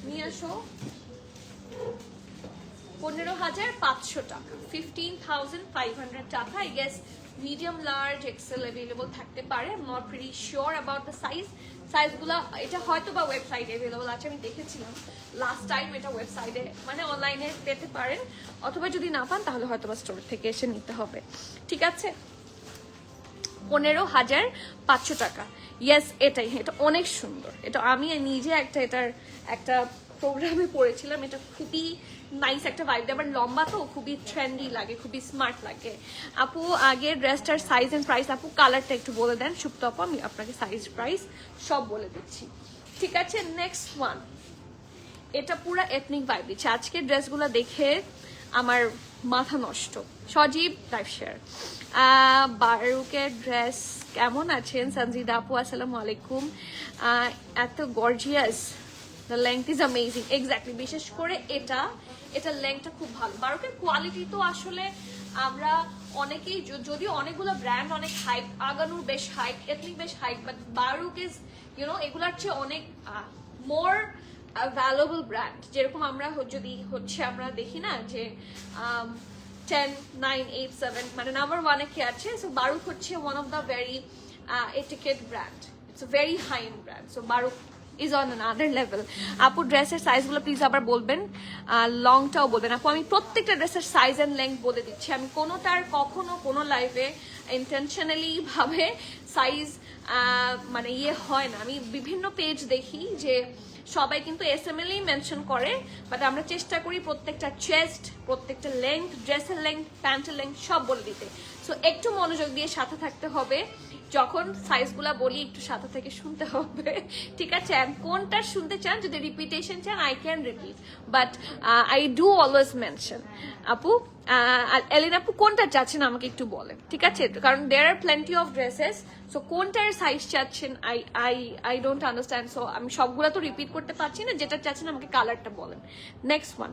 নিয়ে আসো। 15,500 টাকা, 15,500 টাকা। I guess medium large Excel available থাকতে পারে। I am not pretty sure about the সাইজগুলো এটা হয়তো বা ওয়েবসাইটে অ্যাভেলেবল আছে, আমি দেখেছিলাম লাস্ট টাইম এটা ওয়েবসাইটে মানে অনলাইনে পেতে পারেন, অথবা যদি না পান তাহলে হয়তো বা স্টোর থেকে এসে নিতে হবে। ঠিক আছে, 15,500 টাকা। ইয়েস, এটাই, এটা অনেক সুন্দর। এটা আমি নিজে একটা প্রোগ্রামে পড়েছিলাম, এটা খুবই নাইস একটা ভাইব দেয়, আবার লম্বা তো খুবই ট্রেন্ডি লাগে, খুবই স্মার্ট লাগে। আপু আগে ড্রেসটার সাইজ এন্ড প্রাইস, আপু কালারটা একটু বলে দেন সুপ্ত আপু, আমি আপনাকে সাইজ প্রাইস সব বলে দিচ্ছি। ঠিক আছে, নেক্সট ওয়ান, এটা পুরো এথনিক ভাইব দিচ্ছে। আজকের ড্রেসগুলো দেখে আমার মাথা নষ্ট। সজীব লাইফ শেয়ার, বারুকের ড্রেস কেমন আছেন? সঞ্জিদা আপু আসসালামু আলাইকুম। এত gorgeous, the length is amazing. Exactly, বিশেষ করে এটা লেংথটা খুব ভালো। বারুকের কোয়ালিটি তো আসলে আমরা অনেকেই, যদিও অনেকগুলো ব্র্যান্ড অনেক হাইপ, আগানুর বেশ হাইপ, এথনিক বেশ হাইপ, বাট বারুক ইজ এগুলার চেয়ে অনেক মোর ভ্যালুয়েবল ব্র্যান্ড। যেরকম আমরা যদি আমরা দেখি না যে 10, 9, 8, 7 মানে নাম্বার 1-এ কে আছে, সো বারুক হচ্ছে one of the very etiquette brand, it's a very high end brand, so Baroque is on another level. আপু ড্রেসের সাইজগুলো প্লিজ আবার বলবেন, লংটাও বলবেন। আপু আমি প্রত্যেকটা ড্রেসের সাইজ অ্যান্ড লেংথ বলে দিচ্ছি, আমি কোনোটার কখনো কোনো লাইভে ইন্টেনশনালি ভাবে সাইজ মানে হয় না। আমি বিভিন্ন পেজ দেখি যে সবাই কিন্তু SML মেনশন করে, বাট আমরা চেষ্টা করি প্রত্যেকটা চেস্ট, প্রত্যেকটা লেংথ, ড্রেসের লেংথ, প্যান্টের লেংথ সব বলে দিতে। সো একটু মনোযোগ দিয়ে সাথে থাকতে হবে, যখন সাইজগুলা বলি একটু সাথে থেকে শুনতে হবে। ঠিক আছে, কোনটা শুনতে চান, যদি রিপিটেশন চান I can repeat, but I do always mention. আপু এলিন আপু কোনটা চাচ্ছেন আমাকে একটু বলেন, ঠিক আছে, কারণ দেয়ার are plenty of dresses, so কোনটার সাইজ চাচ্ছেন আই ডোন্ট আন্ডারস্ট্যান্ড, সো আমি সবগুলা তো রিপিট করতে পারছি না, যেটা চাচ্ছেন আমাকে কালারটা বলেন। নেক্সট ওয়ান,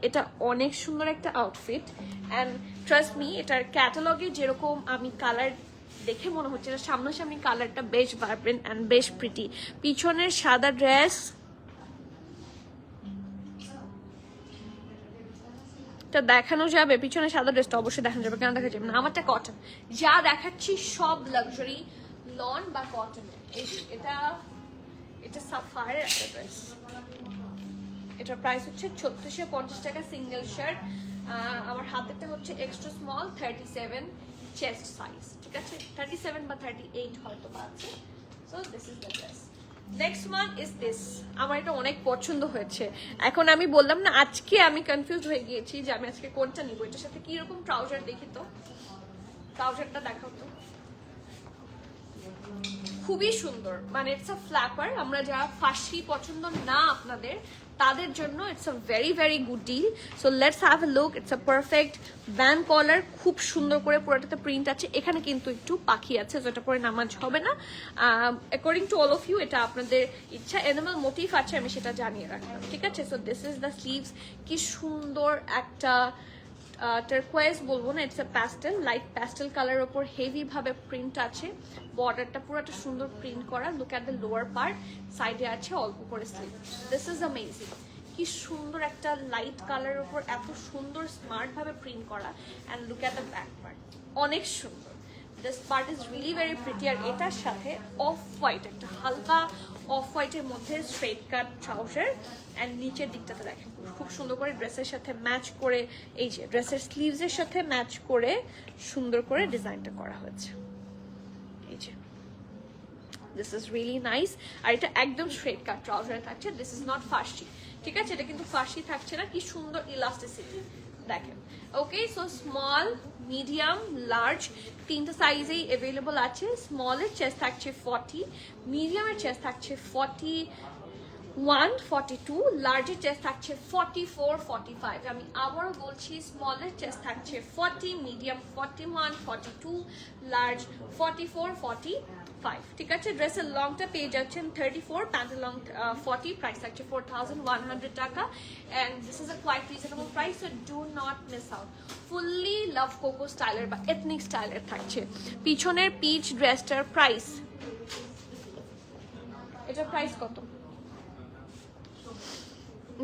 এটা অনেক সুন্দর একটা আউটফিট, অ্যান্ড ট্রাস্ট মি এটার ক্যাটালগে যেরকম আমি কালার দেখে মনে হচ্ছে না, সামনাসামনি কালারটা বেশ ভাইব্রেন্ট অ্যান্ড বেশ প্রিটি। পিছনের সাদা ড্রেস টা দেখানো যাবে, পিছনে সাদা ড্রেসটা অবশ্যই দেখানো যাবে, কেন দেখা যাবে না? আমারটা কটন, যা দেখাচ্ছি সব লাক্সারি লন বা কটন। এটা সাফায়ারের একটা ড্রেস, এটার প্রাইস হচ্ছে 3650 টাকা সিঙ্গেল শার্ট। আমার হাতেরটা হচ্ছে এক্সট্রা স্মল 37 চেস্ট সাইজ, ঠিক আছে, 37 বা 38 হয়তো বা আছে। So this is the dress. Next one is this, আমার এটা অনেক পছন্দ হয়েছে। এখন আমি বললাম না, আজকে আমি কনফিউজ হয়ে গিয়েছি যে আমি আজকে কোনটা নিব। এটার সাথে কি রকম ট্রাউজার দেখি তো, ট্রাউজারটা দেখাও তো, খুবই সুন্দর, মানে ইটস আ ফ্ল্যাপার। আমরা যারা ফার্সি পছন্দ না আপনাদের, তাদের জন্য it's a very very good deal. So let's have a look. It's a perfect band collar, খুব সুন্দর করে পুরোটাতে প্রিন্ট আছে। এখানে কিন্তু একটু পাখি আছে, যেটা পরে নামাজ হবে না, according to all of you, এটা আপনাদের ইচ্ছা। এনিমাল মোটিভ আছে, আমি সেটা জানিয়ে রাখলাম, ঠিক আছে। So this is the sleeves, কি সুন্দর একটা টার্কোয়েজ বলবো না, it's a pastel, light pastel colour ওপর হেভি ভাবে প্রিন্ট আছে। বর্ডারটা পুরোটা সুন্দর প্রিন্ট করা। Look at the lower part, সাইডে আছে অল্প করে স্লিভ। দিস ইজ অ্যামেজিং, কি সুন্দর একটা লাইট কালারের উপর এত সুন্দর স্মার্ট ভাবে প্রিন্ট করা। And look at the back part, অনেক সুন্দর। This part is really very pretty. আর এটার সাথে অফ হোয়াইট, একটা হালকা অফ হোয়াইটের মধ্যে স্ট্রেট কাট ট্রাউজার, অ্যান্ড নিচের দিকটাতে দেখেন খুব সুন্দর করে ড্রেসের সাথে ম্যাচ করে, এই যে ড্রেসের স্লিভসের সাথে ম্যাচ করে সুন্দর করে ডিজাইনটা করা হয়েছে। এই যে দিস ইজ রিয়েলি নাইস। আর এটা একদম স্ট্রেট কাট ট্রাউজার থাকছে, দিস ইজ নট ফার্সি, ঠিক আছে, এটা কিন্তু ফার্সি থাকছে না। কি সুন্দর ইলাস্টিসিটি দেখেন। ওকে, সো স্মল, মিডিয়াম, লার্জ তিনটা সাইজেই অ্যাভেলেবল আছে। স্মলের চেস্ট থাকছে 40, মিডিয়ামের চেস্ট থাকছে 41, 42, লার্জের চেস্ট থাকছে 44, 45। আমি আবারও বলছি, স্মলের চেস্ট থাকছে 40, মিডিয়াম 41, 42, লার্জ 44, 45, ঠিক আছে। ড্রেসের লংটা পেয়ে যাচ্ছেন 34, প্যান্টের লং 40, প্রাইস থাকছে 4100 টাকা। And this is a quite reasonable price, so do not miss out. Fully love Coco স্টাইলের বা এথনিক স্টাইলের থাকছে। পিছনের পিচ ড্রেসটার প্রাইস, এটার প্রাইস কত?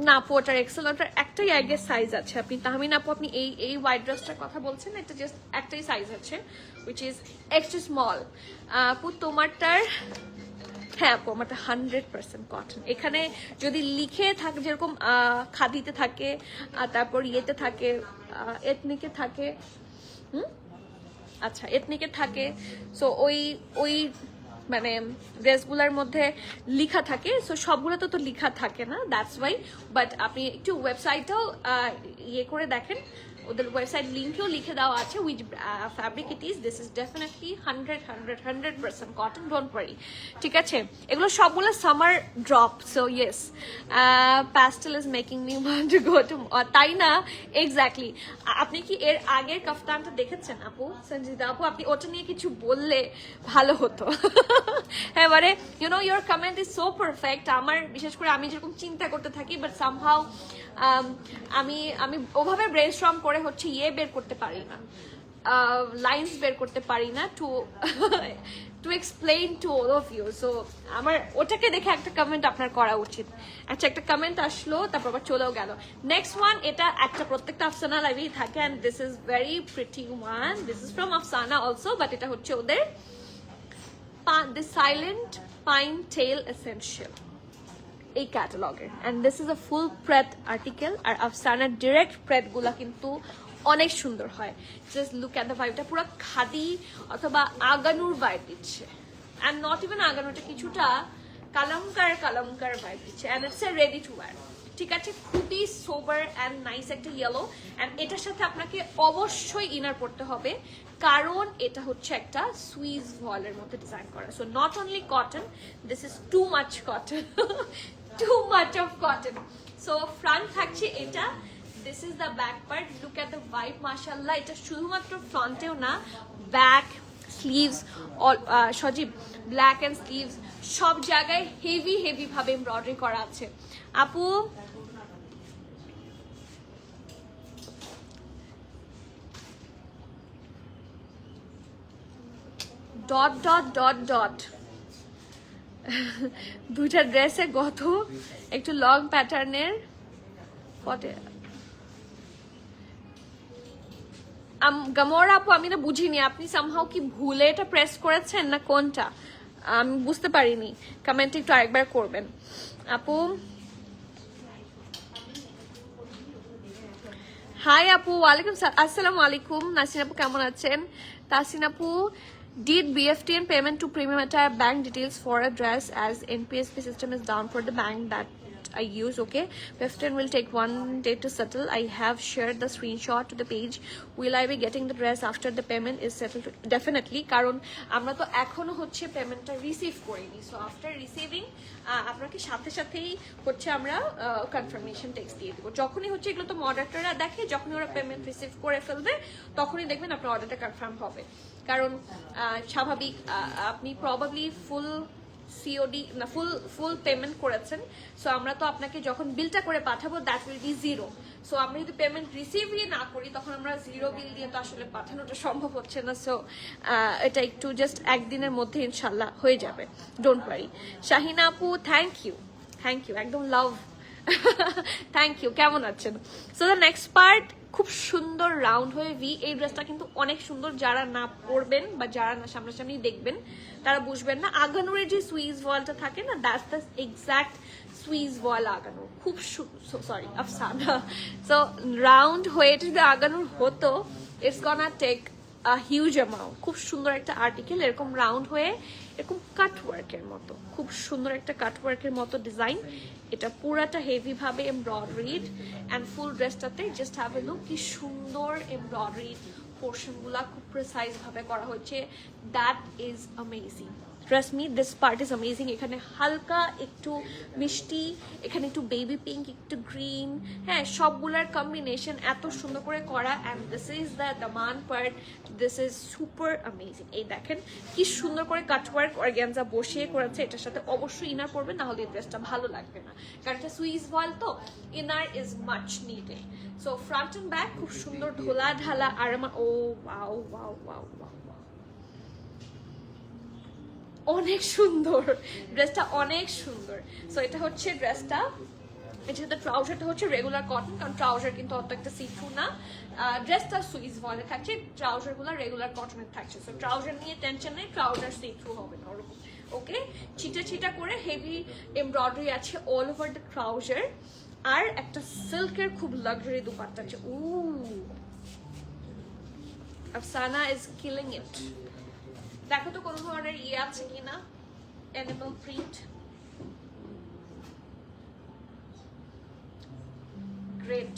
না আপু ওটার এক্সেল, ওটার একটাই আই গেস সাইজ আছে। আপনি তাহমিন আপু আপনি এই হোয়াইট ড্রেসটার কথা বলছেন, এটা জাস্ট একটাই সাইজ আছে, উইচ ইজ এক্সট্রা স্মল। আপু তোমারটার, হ্যাঁ আপু আমারটা 100% কটন। এখানে যদি লিখে থাকে যেরকম খাদিতে থাকে, তারপর ইয়েতে থাকে, এথনিকে থাকে, আচ্ছা এথনিকে থাকে, সো ওই ওই মানে ড্রেসগুলোর মধ্যে লিখা থাকে, সো সবগুলোতে তো লিখা থাকে না, দ্যাটস ওয়াই। বাট আপনি একটু ওয়েবসাইটটাও ইয়ে করে দেখেন, ওদের ওয়েবসাইট লিঙ্কেও লিখে দেওয়া আছে which fabric it is. This is definitely 100% cotton, don't worry, ঠিক আছে? এগুলো সবগুলো summer drop, so yes pastel is making me want to go to, তাই না? এক্স্যাক্টলি। আপনি কি এর আগের কাফতানটা দেখেছেন আপু, সঞ্জিদা আপু? আপনি ওটা নিয়ে কিছু বললে ভালো হতো। হ্যাঁ মানে you know your comment is so perfect. আমার বিশেষ করে আমি যেরকম চিন্তা করতে থাকি, বাট সামহাউ আমি ওভাবে ব্রেনস্টর্ম করে হচ্ছে ইয়ে বের করতে পারি না, লাইন্স বের করতে পারি না to to explain to all of you. So আমার ওটাকে দেখে একটা কমেন্ট আপনার করা উচিত। আচ্ছা একটা কমেন্ট আসলো, তারপর আবার চলেও গেল। নেক্সট ওয়ান, এটা একটা প্রত্যেকটা আফসানা লাইভেই থাকে, and this is very pretty one. This is from Afsana also, but এটা হচ্ছে ওদের the silent pine tale essential এই ক্যাটালগের, and this is a full pret article. আর আফসানার ডিরেক্ট প্রেড গুলা কিন্তু অনেক সুন্দর হয়। জাস্ট লুক অ্যাট দ্য ভাইবটা, পুরো খাদি অথবা আগানুর ভাইব দিচ্ছে, অ্যান্ড নট ইভেন আগানুটা, কিছুটা কালামকার ভাইব দিচ্ছে, and it's a ready to wear, ঠিক আছে? খুবই সোবার অ্যান্ড নাইস একটা ইয়েলো, অ্যান্ড এটার সাথে আপনাকে অবশ্যই ইনার পড়তে হবে, কারণ এটা হচ্ছে একটা সুইস ভলের মধ্যে ডিজাইন করা। So not only cotton, this is too much cotton, too much of cotton. So front থাকছে এটা, this is the back part, look at the vibe, মাশাআল্লাহ। এটা শুধুমাত্র ফ্রন্টেও না, ব্যাক, স্লিভস, সজীব ব্ল্যাক এন্ড স্লিভস সব জায়গায় হেভি ভাবে এমব্রয়ডারি করা আছে। আপু ডট ডট ডট ডট দুইটা ড্রেসে গত একটু লং প্যাটার্নের ফটো। গামোরা আপু আমি না বুঝিনি, আপনি সামহাও কি ভুলে এটা প্রেস করেছেন না কোনটা, আমি বুঝতে পারিনি। কমেন্ট একটু আরেকবার করবেন আপু। হাই আপু, ওয়ালাইকুম আসসালামু আলাইকুম। নাসরিন আপু কেমন আছেন? তাসিন আপু, did BFTN payment to Premium Attire bank details for a dress as NPSP system is down for the bank that I use? Okay, BFTN will take 1 day to settle. I have shared the screenshot to the page. Will I be getting the dress after the payment is settled? Definitely, কারণ আমরা তো এখনো হচ্ছে পেমেন্টটা receive করিনি। So after receiving আপনাকে সাথেই হচ্ছে আমরা কনফার্মেশন টেক্সট দিয়ে দেবো। যখনই হচ্ছে এগুলো তো মডারেটররা দেখে, যখনই ওরা পেমেন্ট রিসিভ করে ফেলবে তখনই দেখবেন আপনার অর্ডারটা কনফার্ম হবে। কারণ স্বাভাবিক আপনি প্রবাবলি ফুল সিওডি না ফুল পেমেন্ট করেছেন, সো আমরা তো আপনাকে যখন বিলটা করে পাঠাবো that will be zero. So আমরা যদি পেমেন্ট রিসিভই না করি তখন আমরা জিরো বিল দিয়ে তো আসলে পাঠানোটা সম্ভব হচ্ছে না। সো এটা একটু জাস্ট একদিনের মধ্যে ইনশাল্লাহ হয়ে যাবে, ডোন্ট ওয়ারি। শাহিনা আপু থ্যাংক ইউ একদম লাভ, থ্যাংক ইউ। কেমন আছেন? সো দ্য নেক্সট পার্ট খুব সুন্দর রাউন্ড হয়ে ভি। এই ড্রেসটা কিন্তু অনেক সুন্দর, যারা না পরবেন বা যারা না সামনাসামনি দেখবেন তারা বুঝবেন না। আগানুরের যে সুইজ ওয়ালটা থাকে না, দ্যাটস দ্য এক্সাক্ট সুইজ ওয়াল আগানুর। খুব সরি আফসানা। সো রাউন্ড হয়ে এটা যদি আগানুর হতো, ইটস গনা টেক হিউজ অ্যামাউন্ট। খুব সুন্দর একটা আর্টিকেল, এরকম রাউন্ড হয়ে এরকম কাট ওয়ার্কের মতো, খুব সুন্দর একটা কাট ওয়ার্কের মতো ডিজাইন। এটা পুরাটা হেভি ভাবে এমব্রয়ডারিড, অ্যান্ড ফুল ড্রেসটাতে জাস্ট হ্যাভ এ লুক, কি সুন্দর এমব্রয়ডারিড পোর্শন গুলা খুব প্রিসাইজ ভাবে করা হচ্ছে। That is amazing, trust me this part is amazing. এখানে হালকা একটু মিষ্টি, এখানে একটু বেবি পিঙ্ক, একটু গ্রিন, হ্যাঁ সবগুলার কম্বিনেশন এত সুন্দর করে করা। And this is the Daman part, this is super amazing. এই দেখেন কি সুন্দর করে কাটওয়ার্ক অর্গানজা বসিয়ে করেছে। এটার সাথে অবশ্যই ইনার পরবে, না হলে এই ড্রেসটা ভালো লাগবে না, কারণ এটা সুইস ভয়েল তো inner is much needed. So front and back খুব সুন্দর ঢোলা ঢালা। আর আমার ও ওয়াও ওয়াও ওয়াও ওয়াও, অনেক সুন্দর ড্রেসটা, অনেক সুন্দর। সো এটা হচ্ছে ড্রেসটা, এটা সাথে ট্রাউজারটা হচ্ছে রেগুলার কটন, কারণ ট্রাউজার কিন্তু অত একটা সি থ্রু না, ড্রেসটা সুইস ভয়েলে থাকছে, ট্রাউজার গুলো রেগুলার কটনের থাকছে। সো ট্রাউজার নিয়ে টেনশন নেই, ট্রাউজার সি থ্রু হবে না ওরকম। ওকে, ছিটা ছিটা করে হেভি এমব্রয়ডারি আছে অল ওভার দ্য ট্রাউজার, আর একটা সিল্কের খুব লাক্সারি দুপাট্টা আছে। আফসানা ইজ কিলিং ইট। দেখো তো কোনো ধরনের ইয়ে আছে কিনা, অ্যানিমাল প্রিন্ট। গ্রেট,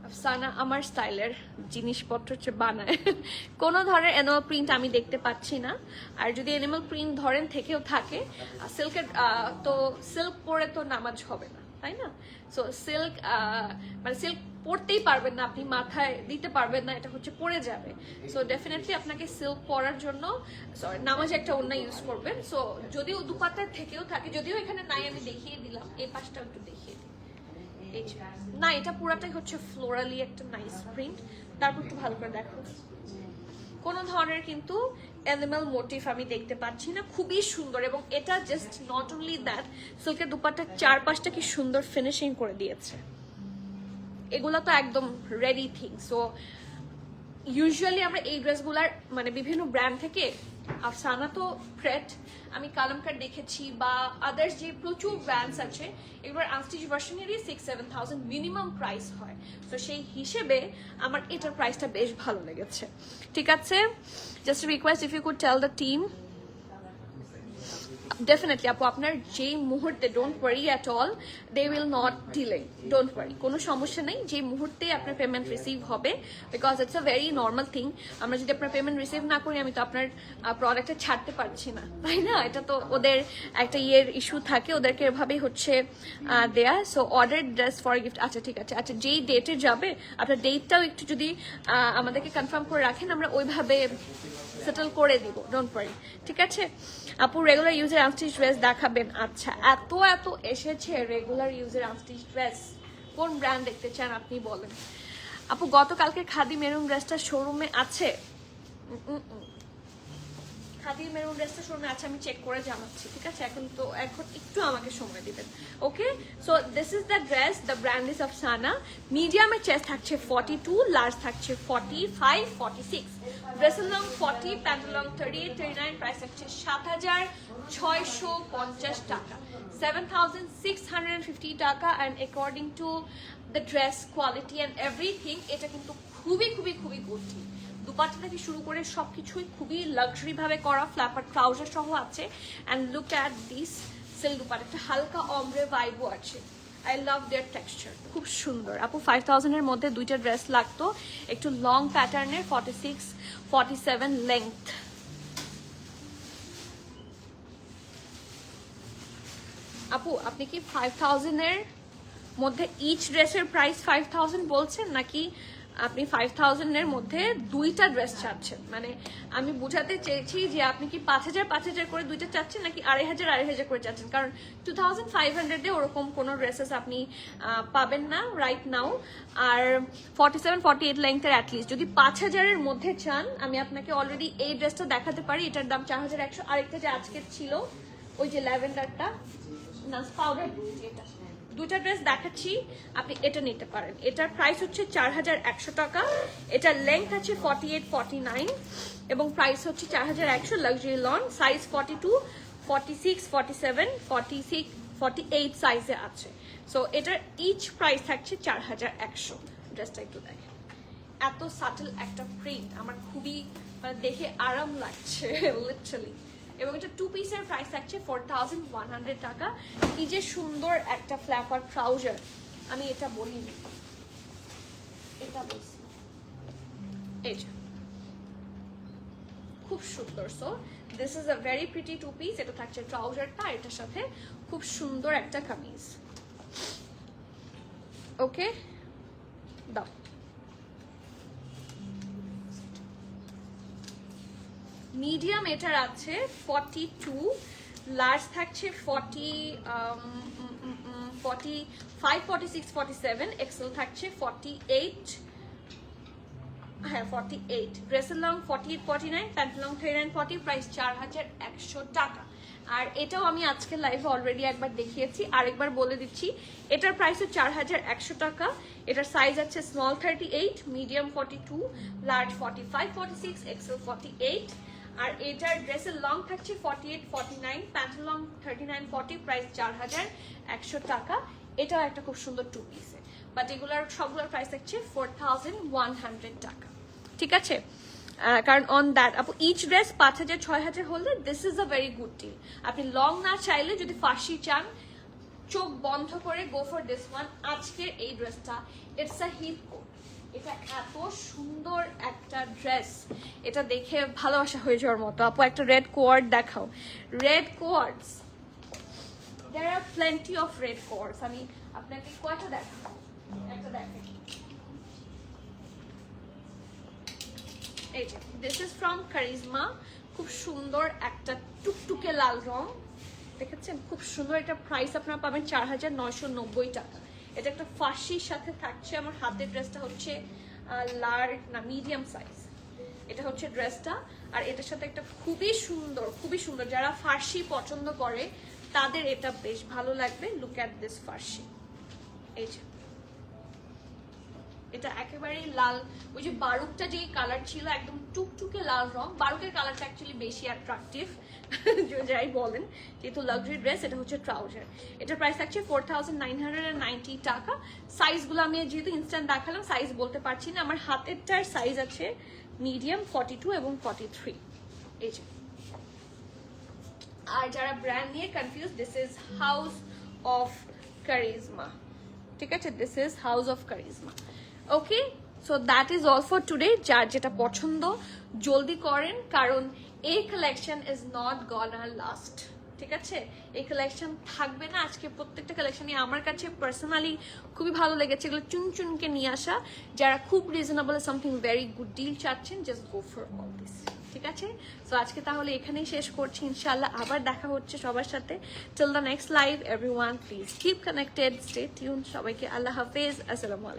আফসানা আমার স্টাইলের জিনিসপত্র হচ্ছে বানায়। কোনো ধরনের অ্যানিমাল প্রিন্ট আমি দেখতে পাচ্ছি না, আর যদি অ্যানিমাল প্রিন্ট ধরেন থেকেও থাকে সিল্কের, তো সিল্ক পরে তো নামাজ হবে না, তাই না? সো সিল্ক মানে সিল্ক পরতেই পারবেন না আপনি, মাথায় দিতে পারবেন না, এটা হচ্ছে পরে যাবে। সো ডেফিনেটলি আপনাকে সিল্ক পরার জন্য নামাজে একটা ওড়না ইউজ করবেন। সো যদিও দুপাতার থেকেও থাকে, যদিও এখানে নাই আমি দেখিয়ে দিলাম, এই পাশটা একটু দেখিয়ে দিই। না, এটা পুরাটাই হচ্ছে ফ্লোরালি একটা নাইস প্রিন্ট। তারপর একটু ভালো করে দেখো, কোনো ধরনের কিন্তু অ্যানিমাল মোটিভ আমি দেখতে পাচ্ছি না, খুবই সুন্দর। এবং এটা জাস্ট নট অনলি দ্যাট, সিল্কের দুপাট্টার চারপাশটা কি সুন্দর ফিনিশিং করে দিয়েছে। এগুলো তো একদম রেডি থিং। সো ইউজুয়ালি আমরা এই ড্রেসগুলার মানে বিভিন্ন ব্র্যান্ড থেকে, আফসানা তো ক্রেট, আমি কালামকার দেখেছি, বা আদার্স যে প্রচুর ব্র্যান্ডস আছে, এগুলোর আনস্টিচ ভার্সনেরই 6-7,000 মিনিমাম প্রাইস হয়। তো সেই হিসেবে আমার এটার প্রাইসটা বেশ ভালো লেগেছে। ঠিক আছে, just request if you could tell the team. Definitely আপু, আপনার যেই মুহূর্তে, don't worry at all, they will not delay, don't worry, কোনো সমস্যা নেই। যে মুহূর্তে আপনার পেমেন্ট রিসিভ হবে, because it's a very normal thing, আমরা যদি আপনার পেমেন্ট রিসিভ না করি, আমি তো আপনার প্রোডাক্টটা ছাড়তে পারছি না, তাই না? এটা তো ওদের একটা ইয়ের ইস্যু থাকে, ওদেরকে এভাবেই হচ্ছে দেয়া। So order dress for gift, আচ্ছা ঠিক আছে, আচ্ছা যেই ডেটে যাবে আপনার ডেটটাও একটু যদি আমাদেরকে কনফার্ম করে রাখেন, আমরা ওইভাবে সেটেল করে দিব, ডোন্ট ওয়ারি। ঠিক আছে আপু, রেগুলার ইউজের আনস্টিচ ড্রেস দেখাবেন। আচ্ছা, এত এত এসেছে রেগুলার ইউজের আনস্টিচ ড্রেস, কোন ব্র্যান্ড দেখতে চান আপনি বলেন। আপু, গতকালকে খাদি মেরুন ড্রেসটা শোরুমে আছে? খাদি মেরুন ড্রেসটা শোরুমে আছে, আমি চেক করে জানাচ্ছি। ঠিক আছে, এখন একটু আমাকে সময় দিবেন। Okay, so this is the dress, the brand is Afsana. মিডিয়ামের চেস্ট থাকছে 42, লার্জ থাকছে 45, 46, ড্রেসের লং 40, প্যান্টের লং 38, 39, প্রাইস থাকছে 7,650 টাকা, 7,650 টাকা। And according to the dress quality and everything, এটা কিন্তু খুবই খুবই খুবই গুড। দুপাট্টা থেকে শুরু করে সবকিছুই খুবই লাক্সারি ভাবে করা, ফ্ল্যাপার ট্রাউজার সহ আছে। And look at this silk dupatta, একটা হালকা অমরে ভাইবও আছে। আই লাভ দেয়ার টেক্সচার, খুব সুন্দর। আপু 5,000 এর মধ্যে দুইটা ড্রেস লাগতো, একটু লং প্যাটার্নের, 46, 47 লেংথ। আপু আপনি কি 5,000 এর মধ্যে ইচ ড্রেসের প্রাইস 5,000 বলছেন, নাকি আপনি 5,000 এর মধ্যে দুইটা ড্রেস চাচ্ছেন? মানে আমি বুঝাতে চেয়েছি যে আপনি কি 5,000 করে দুইটা চাচ্ছেন, নাকি 2,500 করে চাচ্ছেন? কারণ 2,500 এ ওরকম কোনো ড্রেসেস আপনি পাবেন না রাইট নাও। আর 47, 48 লেংথের অ্যাটলিস্ট যদি 5,000 এর মধ্যে চান, আমি আপনাকে অলরেডি এই ড্রেসটা দেখাতে পারি, এটার দাম 4,100। আরেকটা যে আজকের ছিল, ওই যে ল্যাভেন্ডারটা, না পাউডার ব্লু, যেটা, দুইটা ড্রেস দেখাচ্ছি, আপনি এটা নিতে পারেন। এটার প্রাইস হচ্ছে 4,100 টাকা, এটার লেংথ আছে 48, 49 এবং প্রাইস হচ্ছে 4,100। লাক্সারি লন, সাইজ 42, 46, 47, 46, 48 সাইজে আছে। সো এটার ইচ প্রাইস থাকছে 4,100। ড্রেসটা একটু দেখেন, এত সাটল একটা প্রিন্ট, আমার খুবই মানে দেখে আরাম লাগছে লিটারালি। এবং এটা 2 পিসের প্রাইস থাকছে 4,100 টাকা। কি যে সুন্দর একটা ফ্ল্যাপার ট্রাউজার, আমি এটা বলিনি, এটা বলছি, এই যে খুব সুন্দর। So this is a very pretty 2 piece. এটা থাকছে ট্রাউজারটা, এটার সাথে খুব সুন্দর একটা কামিজ। ওকে, দাও। মিডিয়াম এটার আছে 42, লার্জ থাকছে 45, 46, 47, এক্সেল থাকছে 48, হ্যাঁ 48, ড্রেসের লং 48, 49, প্যান্ট লং 39, 40, প্রাইস 4,100 টাকা। আর এটাও আমি আজকে লাইভে অলরেডি একবার দেখিয়েছি, আরেকবার বলে দিচ্ছি। এটার প্রাইস 4100 টাকা। এটার সাইজ আছে স্মল 38, মিডিয়াম 42, লার্জ 45, 46, এক্সেল 48। আর এটার ড্রেসের লং থাকছে 48, 49, প্যান্টের লং 39, 40, প্রাইস 4100 টাকা। এটাও একটা খুব সুন্দর টু পিসে, বাট এগুলোর সবগুলোর প্রাইস থাকছে 4100 টাকা। ঠিক আছে, কারণ অন দ্যাট আপু ইচ ড্রেস 5000 6000 হলে this is a very good deal. আপনি লং না চাইলে যদি ফার্সি চান, চোখ বন্ধ করে গো ফর দিস ওয়ান। আজকের এই ড্রেসটা ইটস আ হিট কোট। এটা এত সুন্দর একটা ড্রেস, এটা দেখে ভালোবাসা হয়ে যাওয়ার মতো। আপু একটা রেড কোয়ার্ড দেখাও। Red co-ords, there are plenty of red coats. আমি আপনাকে কয়টা দেখাবো, একটা দেখাই। এই যে দিস ইজ ফ্রম কারিজমা। খুব সুন্দর একটা টুকটুকে লাল রং, দেখেছেন খুব সুন্দর। এটা প্রাইস আপনারা পাবেন 4990 টাকা। এটা একটা ফার্সির সাথে থাকছে। আমার হাতের ড্রেসটা হচ্ছে লার্জ না মিডিয়াম সাইজ, এটা হচ্ছে ড্রেসটা। আর এটার সাথে একটা খুবই সুন্দর, যারা ফার্সি পছন্দ করে তাদের এটা বেশ ভালো লাগবে। লুক অ্যাট দিস ফার্সি। এই যে এটা একেবারেই লাল, ওই যে বারুকটা যে কালার ছিল একদম টুকটুকে লাল রং। বারুকের কালারটা অ্যাকচুয়ালি বেশি অ্যাট্রাকটিভ যাই বলেন, যেহেতু লাক্সারি ড্রেস। এটা হচ্ছে ট্রাউজার। এটার প্রাইস থাকছে 4990 টাকা। সাইজগুলো আমি যেহেতু ইনস্ট্যান্ট দেখালাম, সাইজ বলতে পারছি না। আমার হাতেরটার সাইজ আছে মিডিয়াম 42 এবং 43। এই যে, আর যারা ব্র্যান্ড নিয়ে confuse, this is house of charisma. ঠিক আছে, this is house of charisma. Okay, so that is all for today. যার যেটা পছন্দ জলদি করেন, কারণ এই কালেকশন ইজ নট গনা লাস্ট। ঠিক আছে, এই কালেকশন থাকবে না। আজকে প্রত্যেকটা কালেকশনই আমার কাছে পার্সোনালি খুবই ভালো লেগেছে। এগুলো চুনচুনকে নিয়ে আসা। যারা খুব reasonable something very good deal চাচ্ছেন, just go for all this. ঠিক আছে, সো আজকে তাহলে এখানেই শেষ করছি। ইনশাল্লাহ আবার দেখা হচ্ছে সবার সাথে। Till the next live, everyone please keep connected, stay tune. সবাইকে আল্লাহ হাফেজ, আসসালামু আলাইকুম।